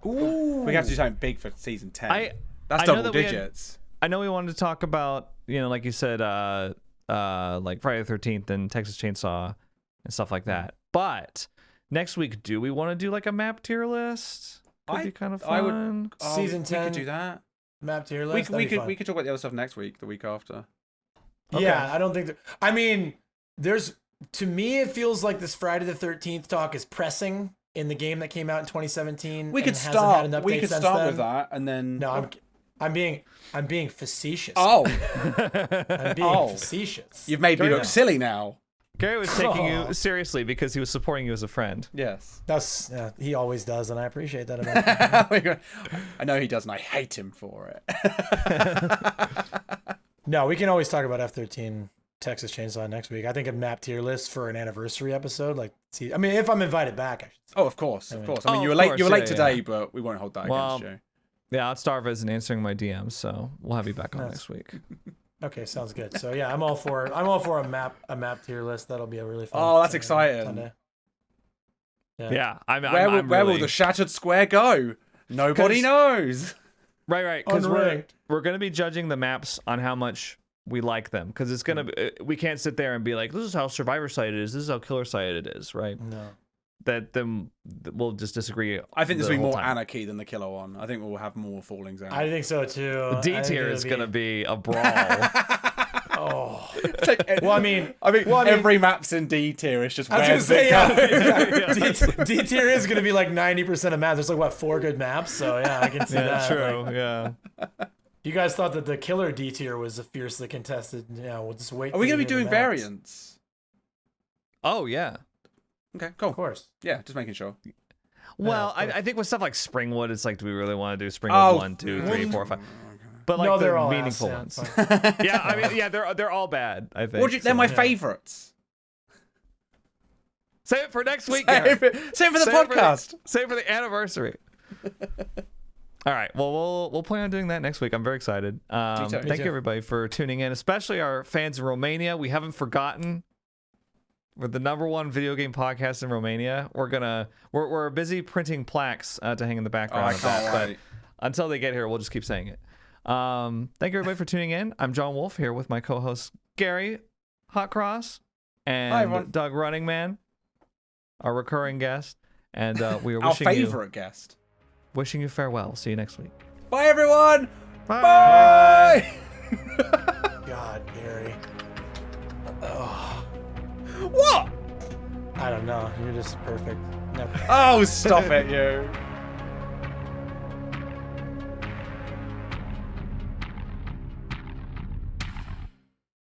Ooh. We have to do something big for season 10. That's I know double that we had- digits. I know we wanted to talk about, like you said, like Friday the 13th and Texas Chainsaw and stuff like that. But next week, do we want to do like a map tier list? Could be kind of fun. I would. Season 10. We could do that. Map tier list. We could talk about the other stuff next week, the week after. Yeah, I don't think. I mean, to me, it feels like this Friday the 13th talk is pressing in the game that came out in 2017. We could hasn't had an start. update We could since start then. with that, and then. No, I'm being facetious. Oh, I'm being facetious. you've made me look silly now. Gary was taking you seriously because he was supporting you as a friend. Yes. He always does, and I appreciate that about him. I know he does, and I hate him for it. No, we can always talk about F13 Texas Chainsaw next week. I think a map tier list for an anniversary episode. I mean, if I'm invited back, I should say. Oh, of course, of course. I mean, Oh, you were of late. course, You were late yeah, today, yeah. but we won't hold that Well, against you. Yeah, Outstarve isn't answering my DMs, so we'll have you back on next week. Okay, sounds good. So yeah, I'm all for a map tier list. That'll be a really fun. Oh, that's exciting. fun day. Yeah, I'm Where really... will the shattered square go? Nobody knows. Right, because Unranked. we're going to be judging the maps on how much we like them, because it's going to we can't sit there and be like, this is how Survivor Site it is, this is how Killer Site it is, right? No. Then we'll just disagree. I think this will the be whole more time. anarchy than the killer one. I think we'll have more fallings out. I think so too. D tier is going to be a brawl. Oh. Well, I mean, every map's in D tier. It's just I was where gonna say, Yeah. D tier is gonna be like 90% of maps. There's like what 4 good maps, so yeah, I can see that. True. Like, Yeah. you guys thought that the killer D tier was a fiercely contested. Yeah, we'll just wait. Are we till going you to be hear doing the maps. variants? Oh yeah. Okay, cool. Of course. Yeah, just making sure. Well, I think with stuff like Springwood, it's like, do we really want to do Springwood 1, 2, 3, 4, 5? But like No, they're the all meaningful ass, ones. yeah, it's fine. Yeah, I mean, yeah, they're all bad. I think. They're my yeah. favorites. Save it for next week. Gary. Save it for the Save it podcast. Save it for the anniversary. All right. Well, we'll plan on doing that next week. I'm very excited. Thank you everybody for tuning in, especially our fans in Romania. We haven't forgotten. We're the #1 video game podcast in Romania. We're busy printing plaques to hang in the background. I of that, can't wait. But until they get here, we'll just keep saying it. Thank you everybody for tuning in. I'm John Wolfe here with my co-host Gary Hot Cross Hi, and everyone. Doug Running Man, our recurring guest, and we are Our wishing favorite guest. you farewell. See you next week. Bye, everyone. Bye. Bye. God, Gary. What? I don't know. You're just perfect. No. Oh, stop it, you.